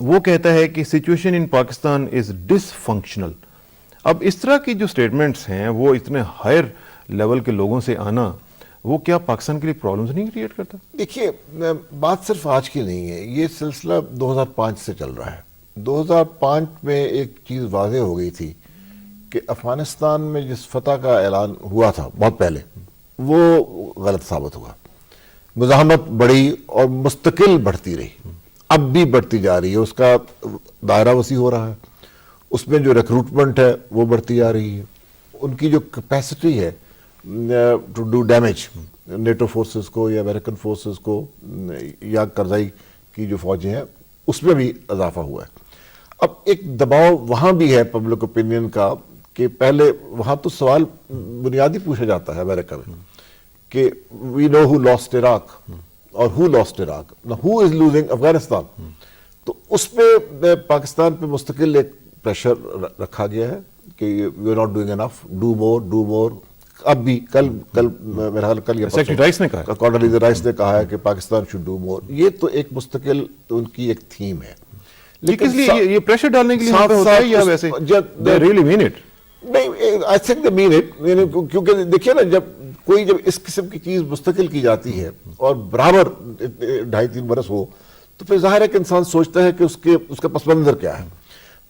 وہ کہتا ہے کہ situation in Pakistan is dysfunctional. اب اس طرح کی جو سٹیٹمنٹس ہیں وہ اتنے ہائر لیول کے لوگوں سے آنا وہ کیا پاکستان کے لیے پرابلمز نہیں کریٹ کرتا؟ دیکھیے, بات صرف آج کی نہیں ہے, یہ سلسلہ 2005 سے چل رہا ہے. 2005 میں ایک چیز واضح ہو گئی تھی کہ افغانستان میں جس فتح کا اعلان ہوا تھا بہت پہلے وہ غلط ثابت ہوا. مزاحمت بڑھی اور مستقل بڑھتی رہی, اب بھی بڑھتی جا رہی ہے, اس کا دائرہ وسیع ہو رہا ہے, اس میں جو ریکروٹمنٹ ہے وہ بڑھتی جا رہی ہے, ان کی جو کیپیسٹی ہے to do damage NATO forces کو یا امریکن فورسز کو یا کرزائی کی جو فوجیں ہیں اس میں بھی اضافہ ہوا ہے. اب ایک دباؤ وہاں بھی ہے پبلک اوپینین کا کہ پہلے وہاں تو سوال بنیادی پوچھا جاتا ہے امریکہ میں کہ وی نو ہو لاسٹ عراق اور who lost Iraq, now who is losing Afghanistan. تو اس پہ پاکستان پہ مستقل ایک پریشر رکھا گیا ہے کہ we are not doing enough, do more. اب بھی کل میرا خیال کل یہ سیکرٹری رائس نے کہا, کانڈولیزا رائس نے کہا ہے کہ پاکستان should do more. یہ تو ایک مستقل ان کی ایک تھیم ہے. لیکن اس لیے یہ پریشر ڈالنے کے لیے ہوتا ہے یا ویسے they really mean it؟ نہیں, I think they mean it. کیونکہ دیکھیے نا, جب اس قسم کی چیز مستقل کی جاتی ہے اور برابر 2.5-3 برس ہو تو پھر ظاہر ہے کہ انسان سوچتا ہے کہ اس کا پس منظر کیا ہے.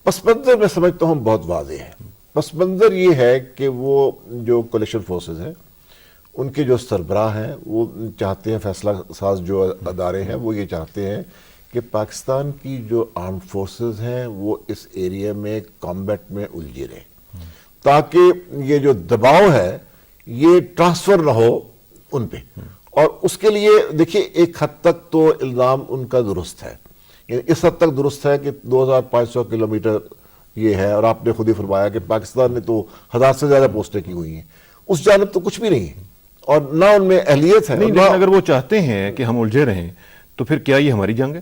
پس منظر میں سمجھتا ہوں بہت واضح ہے. پس منظر یہ ہے کہ وہ جو کولیشن فورسز ہیں ان کے جو سربراہ ہیں وہ چاہتے ہیں, فیصلہ ساز جو ادارے ہیں وہ یہ چاہتے ہیں کہ پاکستان کی جو آرمڈ فورسز ہیں وہ اس ایریا میں کامبیٹ میں الجھے رہے تاکہ یہ جو دباؤ ہے یہ ٹرانسفر نہ ہو ان پہ. اور اس کے لیے دیکھیے ایک حد تک تو الزام ان کا درست ہے, یعنی اس حد تک درست ہے کہ 2500 کلومیٹر یہ ہے, اور آپ نے خود ہی فرمایا کہ پاکستان نے تو 1000 سے زیادہ پوسٹیں کی ہوئی ہیں, اس جانب تو کچھ بھی نہیں ہے اور نہ ان میں اہلیت ہے. لیکن اگر وہ چاہتے ہیں کہ ہم الجھے رہیں تو پھر کیا یہ ہماری جنگ ہے؟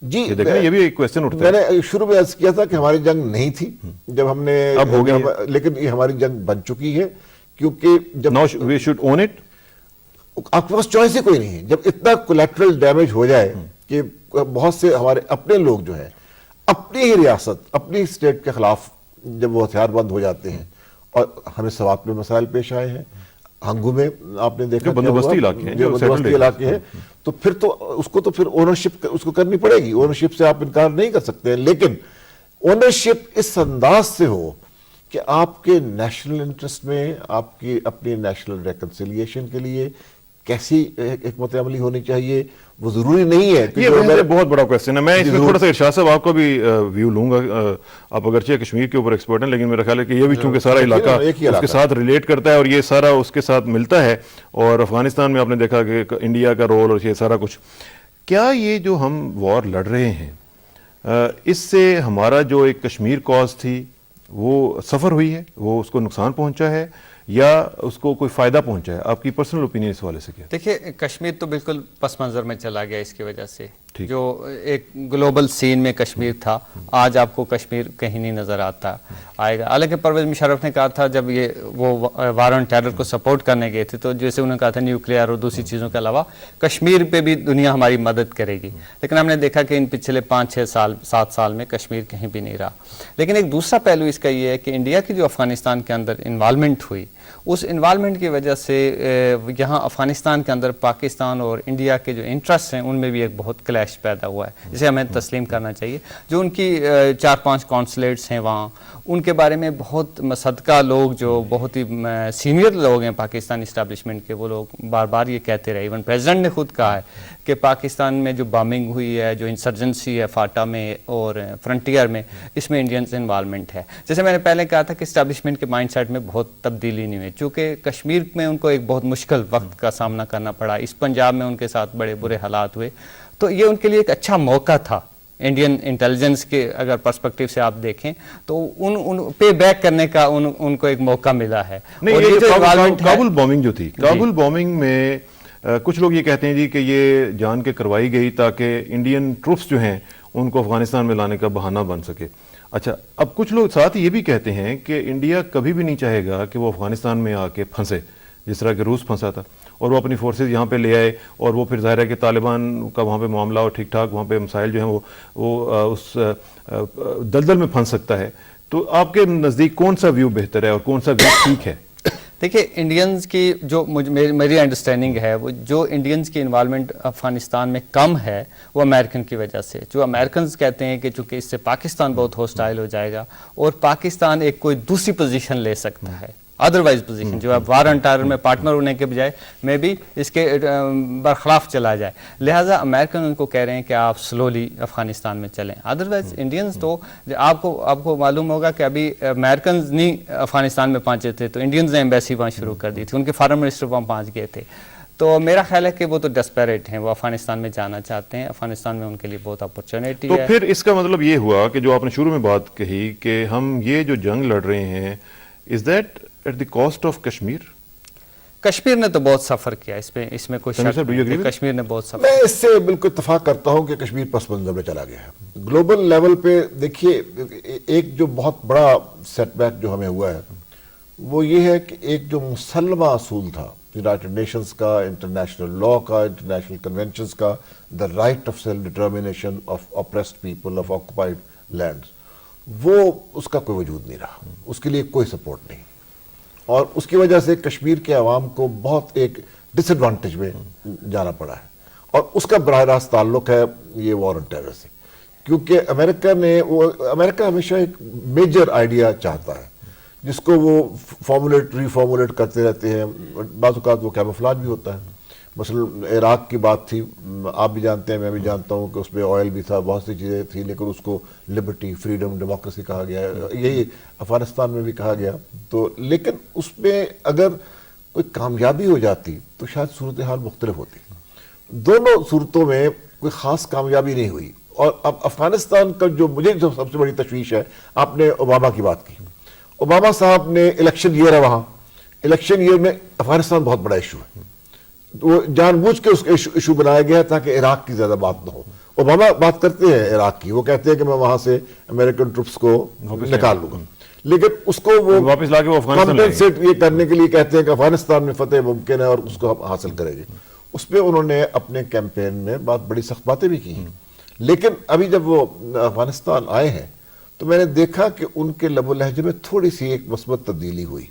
جی دیکھیں یہ بھی ایک کویسچن اٹھتا ہے. میں نے شروع میں عرض کیا تھا کہ ہماری جنگ نہیں تھی جب ہم نے, اب ہو گئی, لیکن یہ ہماری جنگ بن چکی ہے کیونکہ جب Now we should own it. آپ کے پاس چوائس ہی کوئی نہیں ہے. جب اتنا کولیٹرل ڈیمیج ہو جائے کہ بہت سے ہمارے اپنے لوگ جو ہیں اپنی ہی ریاست اپنی اسٹیٹ کے خلاف جب وہ ہتھیار بند ہو جاتے ہیں, اور ہمیں سوات میں مسائل پیش آئے ہیں, ہنگو میں آپ نے دیکھا بندوبستی علاقے ہیں, جو بندوبستی علاقے ہیں, تو پھر تو اس کو اونرشپ اس کو کرنی پڑے گی. اونرشپ سے آپ انکار نہیں کر سکتے, لیکن اونرشپ اس انداز سے ہو کہ آپ کے نیشنل انٹرسٹ میں آپ کی اپنی نیشنل ریکنسیلیشن کے لیے کیسی حکمت عملی ہونی چاہیے؟ وہ ضروری نہیں ہے کہ یہ ویسے بہت بڑا کویسچن ہے. میں اس میں تھوڑا سا ارشاد صاحب آپ کا بھی ویو لوں گا. آپ اگرچہ کشمیر کے اوپر ایکسپرٹ ہیں لیکن میرا خیال ہے کہ یہ بھی چونکہ سارا علاقہ اس کے ساتھ ریلیٹ کرتا ہے اور یہ سارا اس کے ساتھ ملتا ہے. اور افغانستان میں آپ نے دیکھا کہ انڈیا کا رول اور یہ سارا کچھ. کیا یہ جو ہم وار لڑ رہے ہیں اس سے ہمارا جو ایک کشمیر کاز تھی وہ سفر ہوئی ہے, وہ اس کو نقصان پہنچا ہے یا اس کو کوئی فائدہ پہنچا ہے؟ آپ کی پرسنل اوپینین اس حوالے سے کیا؟ دیکھیے کشمیر تو بالکل پس منظر میں چلا گیا اس کی وجہ سے. جو ایک گلوبل سین میں کشمیر تھا, آج آپ کو کشمیر کہیں نہیں نظر آتا آئے گا. حالانکہ پرویز مشرف نے کہا تھا جب یہ وہ وار آن ٹیرر کو سپورٹ کرنے گئے تھے تو جیسے انہوں نے کہا تھا نیوکلیئر اور دوسری چیزوں کے علاوہ کشمیر پہ بھی دنیا ہماری مدد کرے گی. لیکن ہم نے دیکھا کہ ان پچھلے 5-6-7 سال میں کشمیر کہیں بھی نہیں رہا. لیکن ایک دوسرا پہلو اس کا یہ ہے کہ انڈیا کی جو افغانستان کے اندر انوالومنٹ ہوئی, اس انوالومنٹ کی وجہ سے یہاں افغانستان کے اندر پاکستان اور انڈیا کے جو انٹرسٹ ہیں ان میں بھی ایک بہت کلیش پیدا ہوا ہے, جسے ہمیں تسلیم کرنا چاہیے. جو ان کی 4-5 کونسلیٹس ہیں وہاں, ان کے بارے میں بہت مصدقہ لوگ جو بہت ہی سینئر لوگ ہیں پاکستان اسٹیبلشمنٹ کے, وہ لوگ بار بار یہ کہتے رہے. ایون پریزیڈنٹ نے خود کہا ہے کہ پاکستان میں جو بامنگ ہوئی ہے, جو انسرجنسی ہے فاٹا میں اور فرنٹیئر میں, اس میں انڈینز انوالومنٹ ہے. جیسے میں نے پہلے کہا تھا کہ اسٹیبلشمنٹ کے مائنڈ سیٹ میں بہت تبدیلی نہیں ہوئی, چونکہ کشمیر میں ان کو ایک بہت مشکل وقت کا سامنا کرنا پڑا. اس پنجاب میں ان کے ساتھ بڑے برے حالات ہوئے, تو یہ ان کے لیے ایک اچھا موقع تھا. انڈین انٹیلیجنس کے اگر پرسپیکٹیو سے آپ دیکھیں تو ان پے بیک کرنے کا ان کو ایک موقع ملا ہے. نہیں, یہ جو کابل بومنگ جو تھی, کابل بومنگ میں کچھ لوگ یہ کہتے ہیں جی کہ یہ جان کے کروائی گئی تاکہ انڈین ٹروپس جو ہیں ان کو افغانستان میں لانے کا بہانہ بن سکے. اچھا, اب کچھ لوگ ساتھ یہ بھی کہتے ہیں کہ انڈیا کبھی بھی نہیں چاہے گا کہ وہ افغانستان میں آ کے پھنسے, جس طرح کہ روس پھنسا تھا اور وہ اپنی فورسز یہاں پہ لے آئے اور وہ پھر ظاہر ہے کہ طالبان کا وہاں پہ معاملہ اور ٹھیک ٹھاک وہاں پہ مسائل جو ہیں وہ اس دلدل میں پھنس سکتا ہے. تو آپ کے نزدیک کون سا ویو بہتر ہے اور کون سا ویو ٹھیک ہے؟ دیکھیے انڈینز کی جو میری انڈرسٹینڈنگ ہے, وہ جو انڈینز کی انوالومنٹ افغانستان میں کم ہے وہ امریکن کی وجہ سے. جو امریکنز کہتے ہیں کہ چونکہ اس سے پاکستان بہت ہوسٹائل ہو جائے گا اور پاکستان ایک کوئی دوسری پوزیشن لے سکتا ہے, ادروائز پوزیشن جو اب وار آن ٹیرر میں پارٹنر ہونے کے بجائے میں بھی اس کے برخلاف چلا جائے. لہٰذا امریکن ان کو کہہ رہے ہیں کہ آپ سلولی افغانستان میں چلیں. ادروائز انڈینز تو آپ کو معلوم ہوگا کہ ابھی امریکنز نہیں افغانستان میں پہنچے تھے تو انڈینز نے ایمبیسی وہاں شروع کر دی تھی, ان کے فارن منسٹر وہاں پہنچ گئے تھے. تو میرا خیال ہے کہ وہ تو ڈسپیریٹ ہیں, وہ افغانستان میں جانا چاہتے ہیں, افغانستان میں ان کے لیے بہت اپرچونیٹی ہے. تو پھر اس کا مطلب یہ ہوا کہ جو آپ نے شروع میں بات کہی کہ ہم یہ جو جنگ لڑ رہے ہیں, is that at the cost of Kashmir? Kashmir نے تو بہت سفر کیا, اس میں کوئی شک نہیں, کشمیر نے بہت سفر. میں اس سے بالکل اتفاق کرتا ہوں کہ کشمیر پس منظر میں چلا گیا ہے. گلوبل لیول پہ دیکھیے ایک جو بہت بڑا سیٹ بیک جو ہمیں ہوا ہے وہ یہ ہے کہ ایک جو مسلمہ اصول تھا یونائٹڈ نیشنز کا, انٹرنیشنل لا کا, انٹرنیشنل کنونشنز کا, the right of self determination of oppressed people of occupied lands, وہ اس کا کوئی وجود نہیں رہا, اس کے لیے کوئی سپورٹ نہیں. اور اس کی وجہ سے کشمیر کے عوام کو بہت ایک ڈس ایڈوانٹیج میں جانا پڑا ہے. اور اس کا براہ راست تعلق ہے یہ وار آن ٹیرر سے, کیونکہ امریکہ ہمیشہ ایک میجر آئیڈیا چاہتا ہے جس کو وہ ری فارمولیٹ کرتے رہتے ہیں. بعض اوقات وہ کیموفلاج بھی ہوتا ہے. مثلا عراق کی بات تھی, آپ بھی جانتے ہیں, میں بھی جانتا ہوں کہ اس میں آئل بھی تھا, بہت سی چیزیں تھیں, لیکن اس کو لبرٹی, فریڈم, ڈیموکریسی کہا گیا. یہی افغانستان میں بھی کہا گیا. تو لیکن اس میں اگر کوئی کامیابی ہو جاتی تو شاید صورتحال مختلف ہوتی. دونوں صورتوں میں کوئی خاص کامیابی نہیں ہوئی. اور اب افغانستان کا جو مجھے سب سے بڑی تشویش ہے, آپ نے اوباما کی بات کی. اوباما صاحب نے الیکشن ایئر ہے, وہاں الیکشن ایئر میں افغانستان بہت بڑا ایشو ہے. وہ جان بوجھ کے اس کا ایشو بنایا گیا تاکہ عراق کی زیادہ بات نہ ہو. اوباما بات کرتے ہیں عراق کی, وہ کہتے ہیں کہ میں وہاں سے امریکن ٹروپس کو نکال لوں گا, لیکن اس کو وہ واپس لا کے وہ کمپنسیٹ یہ کرنے کے لیے کہتے ہیں کہ افغانستان میں فتح ممکن ہے اور اس کو ہم حاصل کریں گے. اس پہ انہوں نے اپنے کیمپین میں بڑی سخت باتیں بھی کی ہیں. لیکن ابھی جب وہ افغانستان آئے ہیں تو میں نے دیکھا کہ ان کے لب و لہجے میں تھوڑی سی ایک مثبت تبدیلی ہوئی.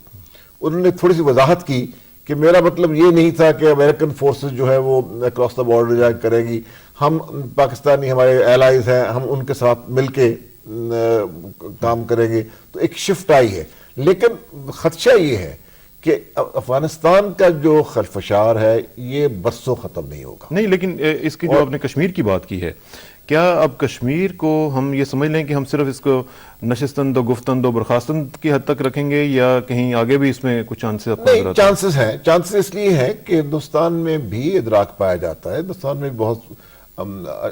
انہوں نے تھوڑی سی وضاحت کی کہ میرا مطلب یہ نہیں تھا کہ امریکن فورسز جو ہے وہ اکراس دا بارڈر جا کرے گی, ہم پاکستانی ہمارے ایلائز ہیں, ہم ان کے ساتھ مل کے کام کریں گے. تو ایک شفٹ آئی ہے, لیکن خدشہ یہ ہے کہ افغانستان کا جو خلفشار ہے یہ برسوں ختم نہیں ہوگا. نہیں، لیکن اس کی جو آپ نے کشمیر کی بات کی ہے، کیا اب کشمیر کو ہم یہ سمجھ لیں کہ ہم صرف اس کو نشستند و گفتند و برخاستند کی حد تک رکھیں گے، یا کہیں آگے بھی اس میں کچھ چانسز آپ کو نظر نہیں، آتے ہیں؟ چانسز ہیں. چانسز اس لیے ہے کہ ہندوستان میں بھی ادراک پایا جاتا ہے، ہندوستان میں بہت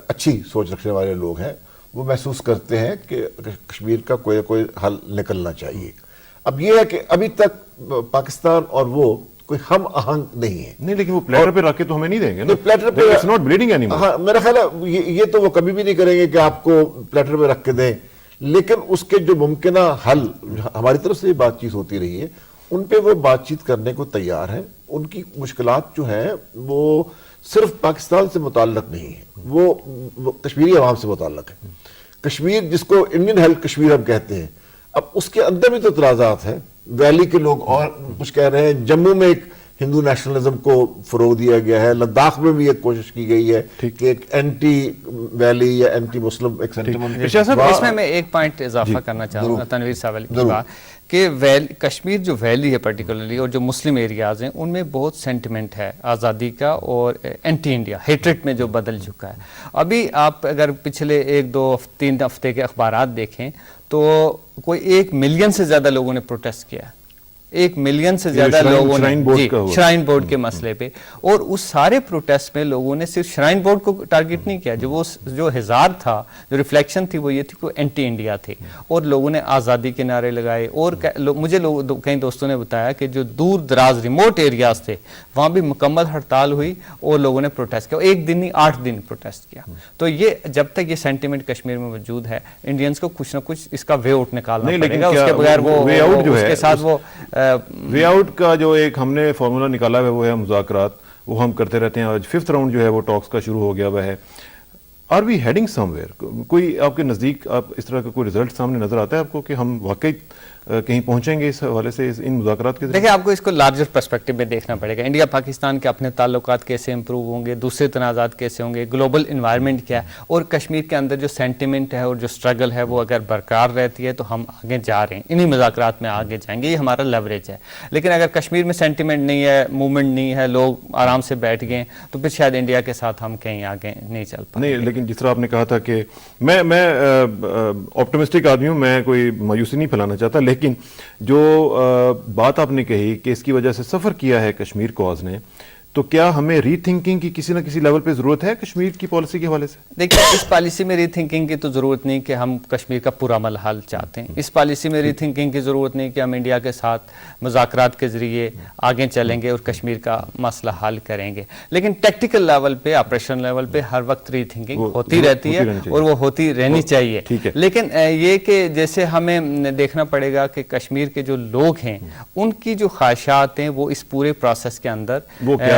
اچھی سوچ رکھنے والے لوگ ہیں، وہ محسوس کرتے ہیں کہ کشمیر کا کوئی حل نکلنا چاہیے. اب یہ ہے کہ ابھی تک پاکستان اور وہ کوئی ہم آہنگ نہیں ہے. نہیں، لیکن وہ پلیٹر پہ رکھ کے تو ہمیں نہیں دیں گے نا. پلیٹر پہ It's not bleeding anymore. ہاں، میرا خیال ہے یہ تو وہ کبھی بھی نہیں کریں گے کہ آپ کو پلیٹر پہ رکھ کے دیں، لیکن اس کے جو ممکنہ حل ہماری طرف سے بات چیت ہوتی رہی ہے، ان پہ وہ بات چیت کرنے کو تیار ہیں. ان کی مشکلات جو ہیں وہ صرف پاکستان سے متعلق نہیں ہے، وہ کشمیری عوام سے متعلق ہے. کشمیر جس کو انڈین ہیلتھ کشمیر ہم کہتے ہیں، اب اس کے اندر بھی تو اعتراضات ہیں. ویلی کے لوگ اور کچھ کہہ رہے ہیں، جموں میں ایک ہندو نیشنلزم کو فروغ دیا گیا ہے، لداخ میں بھی ایک کوشش کی گئی ہے کہ ایک اینٹی ویلی یا اینٹی مسلم ایک سینٹیمنٹ. اس میں ایک پوائنٹ اضافہ کرنا چاہوں گا تنویر صاحب کی بات کہ کشمیر جو ویلی ہے پرٹیکولرلی اور جو مسلم ایریاز ہیں ان میں بہت سینٹیمنٹ ہے آزادی کا اور اینٹی انڈیا ہیٹریٹ میں جو بدل چکا ہے. ابھی آپ اگر پچھلے 1-2-3 ہفتے کے اخبارات دیکھیں تو کوئی 1 ملین سے زیادہ لوگوں نے پروٹیسٹ کیا، 1 ملین سے زیادہ لوگوں نے شرائن بورڈ کے مسئلے پہ. اور اس سارے پروٹیسٹ میں لوگوں نے صرف شرائن بورڈ کو ٹارگٹ نہیں کیا، جو ہزار تھا، جو ریفلیکشن تھی وہ یہ تھی کہ اینٹی انڈیا تھے، اور لوگوں نے آزادی کے نعرے لگائے. اور مجھے کئی دوستوں نے بتایا کہ جو دور دراز ریموٹ ایریاز تھے وہاں بھی مکمل ہڑتال ہوئی اور لوگوں نے پروٹیسٹ کیا. 1 دن نہیں 8 دن پروٹیسٹ کیا. تو یہ جب تک یہ سینٹیمنٹ کشمیر میں موجود ہے، انڈینز کو کچھ نہ کچھ اس کا وے آؤٹ نکالنا پڑے گا. اس کے بغیر وہ اس کے ساتھ وہ وے آؤٹ کا جو ایک ہم نے فارمولا نکالا ہے وہ ہے مذاکرات. وہ ہم کرتے رہتے ہیں. آج 5th راؤنڈ جو ہے وہ ٹاکس کا شروع ہو گیا ہوا ہے. Are we heading somewhere? کوئی آپ کے نزدیک اس طرح کا کوئی رزلٹ سامنے نظر آتا ہے آپ کو کہ ہم واقعی کہیں پہنچیں گے اس حوالے سے ان مذاکرات کے ذریعے؟ دیکھیں، آپ کو اس کو لارجر پرسپیکٹو میں دیکھنا پڑے گا. انڈیا پاکستان کے اپنے تعلقات کیسے امپروو ہوں گے، دوسرے تنازعات کیسے ہوں گے، گلوبل انوائرمنٹ کیا ہے، اور کشمیر کے اندر جو سینٹیمنٹ ہے اور جو سٹرگل ہے وہ اگر برقرار رہتی ہے تو ہم آگے جا رہے ہیں، انہی مذاکرات میں آگے جائیں گے. یہ ہمارا لیوریج ہے. لیکن اگر کشمیر میں سینٹیمنٹ نہیں ہے، موومنٹ نہیں ہے، لوگ آرام سے بیٹھ گئے تو پھر شاید انڈیا کے ساتھ ہم کہیں آگے نہیں چل پائیں. نہیں، لیکن جس طرح آپ نے کہا تھا کہ میں آپٹمسٹک آدمی ہوں، میں کوئی مایوسی نہیں پھیلانا چاہتا، لیکن جو بات آپ نے کہی کہ اس کی وجہ سے سفر کیا ہے کشمیر کاز نے، تو کیا ہمیں ری تھنکنگ کی کسی نہ کسی لیول پہ ضرورت ہے کشمیر کی پالیسی کے حوالے سے؟ دیکھیں، اس پالیسی میں ری تھنکنگ کی تو ضرورت نہیں کہ ہم کشمیر کا پورا حل چاہتے ہیں. اس پالیسی میں ری تھنکنگ کی ضرورت نہیں کہ ہم انڈیا کے ساتھ مذاکرات کے ذریعے آگے چلیں گے اور کشمیر کا مسئلہ حل کریں گے. لیکن ٹیکٹیکل لیول پہ، آپریشن لیول پہ ہر وقت ری تھنکنگ ہوتی رہتی ہے اور وہ ہوتی رہنی چاہیے. لیکن یہ کہ جیسے ہمیں دیکھنا پڑے گا کہ کشمیر کے جو لوگ ہیں ان کی جو خواہشات ہیں وہ اس پورے پروسیس کے اندر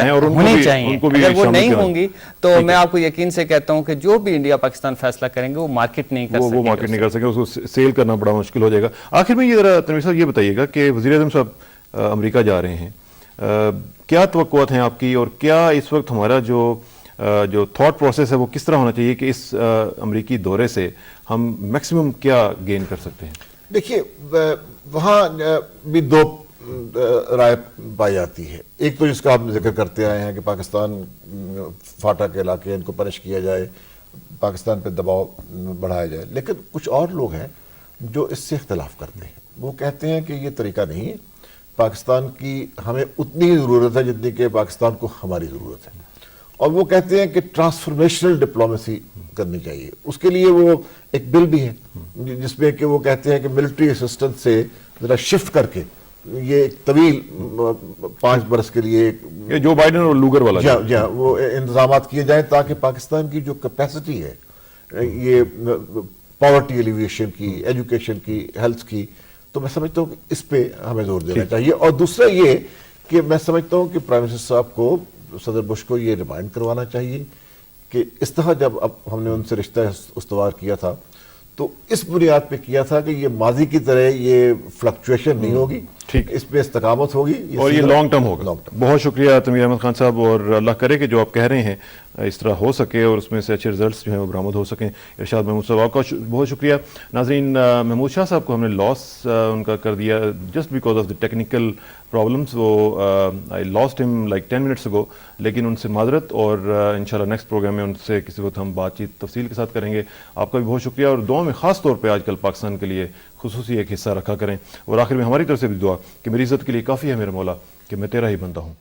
ہونی چاہیے. اگر وہ نہیں ہوں گی تو میں آپ کو یقین سے کہتا ہوں کہ جو بھی انڈیا پاکستان فیصلہ کریں گے وہ مارکیٹ نہیں کر سکیں گے، وہ مارکیٹ نہیں کر سکیں، اس کو سیل کرنا بڑا مشکل ہو جائے گا. آخر میں یہ ذرا تنویر صاحب یہ بتائیے گا کہ وزیر اعظم صاحب امریکہ جا رہے ہیں، کیا توقعات ہیں آپ کی، اور کیا اس وقت ہمارا جو تھاٹ پروسیس ہے وہ کس طرح ہونا چاہیے کہ اس امریکی دورے سے ہم میکسیمم کیا گین کر سکتے ہیں؟ دیکھیے، وہاں بھی 2 رائے پائی جاتی ہے. ایک تو جس کا آپ ذکر کرتے آئے ہیں کہ پاکستان فاٹا کے علاقے ان کو پنش کیا جائے، پاکستان پہ دباؤ بڑھایا جائے. لیکن کچھ اور لوگ ہیں جو اس سے اختلاف کرتے ہیں. وہ کہتے ہیں کہ یہ طریقہ نہیں ہے، پاکستان کی ہمیں اتنی ضرورت ہے جتنی کہ پاکستان کو ہماری ضرورت ہے. اور وہ کہتے ہیں کہ ٹرانسفارمیشنل ڈپلومیسی کرنی چاہیے. اس کے لیے وہ ایک بل بھی ہے جس میں کہ وہ کہتے ہیں کہ ملٹری اسسٹنس سے ذرا شفٹ کر کے یہ ایک طویل 5 برس کے لیے جو بائیڈن اور لوگر والا جہاں وہ انتظامات کیے جائیں تاکہ پاکستان کی جو کیپیسٹی ہے یہ پاورٹی ایلیویشن کی، ایجوکیشن کی، ہیلتھ کی، تو میں سمجھتا ہوں کہ اس پہ ہمیں زور دینا چاہیے. اور دوسرا یہ کہ میں سمجھتا ہوں کہ پرائم منسٹر صاحب کو، صدر بش کو یہ ریمائنڈ کروانا چاہیے کہ اس طرح جب اب ہم نے ان سے رشتہ استوار کیا تھا تو اس بنیاد پہ کیا تھا کہ یہ ماضی کی طرح یہ فلکچویشن نہیں ہوگی، اس پہ استقامت ہوگی اور یہ لانگ ٹرم ہوگا. بہت شکریہ تنویر احمد خان صاحب، اور اللہ کرے کہ جو آپ کہہ رہے ہیں اس طرح ہو سکے اور اس میں سے اچھے رزلٹس جو ہیں وہ برآمد ہو سکیں. ارشاد محمود صاحب کا بہت شکریہ. ناظرین, محمود شاہ صاحب کو ہم نے لاس ان کا کر دیا just because of the technical problems. وہ آئی لاسٹ ہم لائک 10 منٹس اگو, لیکن ان سے معذرت, اور انشاءاللہ نیکسٹ پروگرام میں ان سے کسی وقت ہم بات چیت تفصیل کے ساتھ کریں گے. آپ کا بھی بہت شکریہ, اور دعا میں خاص طور پہ آج کل پاکستان کے لیے خصوصی ایک حصہ رکھا کریں. اور آخر میں ہماری طرف سے بھی دعا کہ میری عزت کے لیے کافی ہے میرے مولا کہ میں تیرا ہی بندہ ہوں,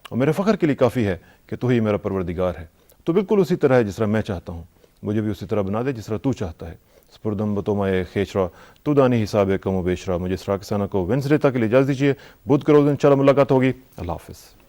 اور میرے فخر کے لیے کافی ہے کہ تو ہی میرا پروردگار ہے. تو بالکل اسی طرح ہے جس طرح میں چاہتا ہوں, مجھے بھی اسی طرح بنا دے جس طرح تو چاہتا ہے. سپردم بتومائے خیشرا تو دانی حساب کم و بیشرا. مجھے اسرار کسانہ کو وینسڈے تک کے لیے اجازت دیجیے. بدھ کے روز انشاءاللہ ملاقات ہوگی. اللہ حافظ.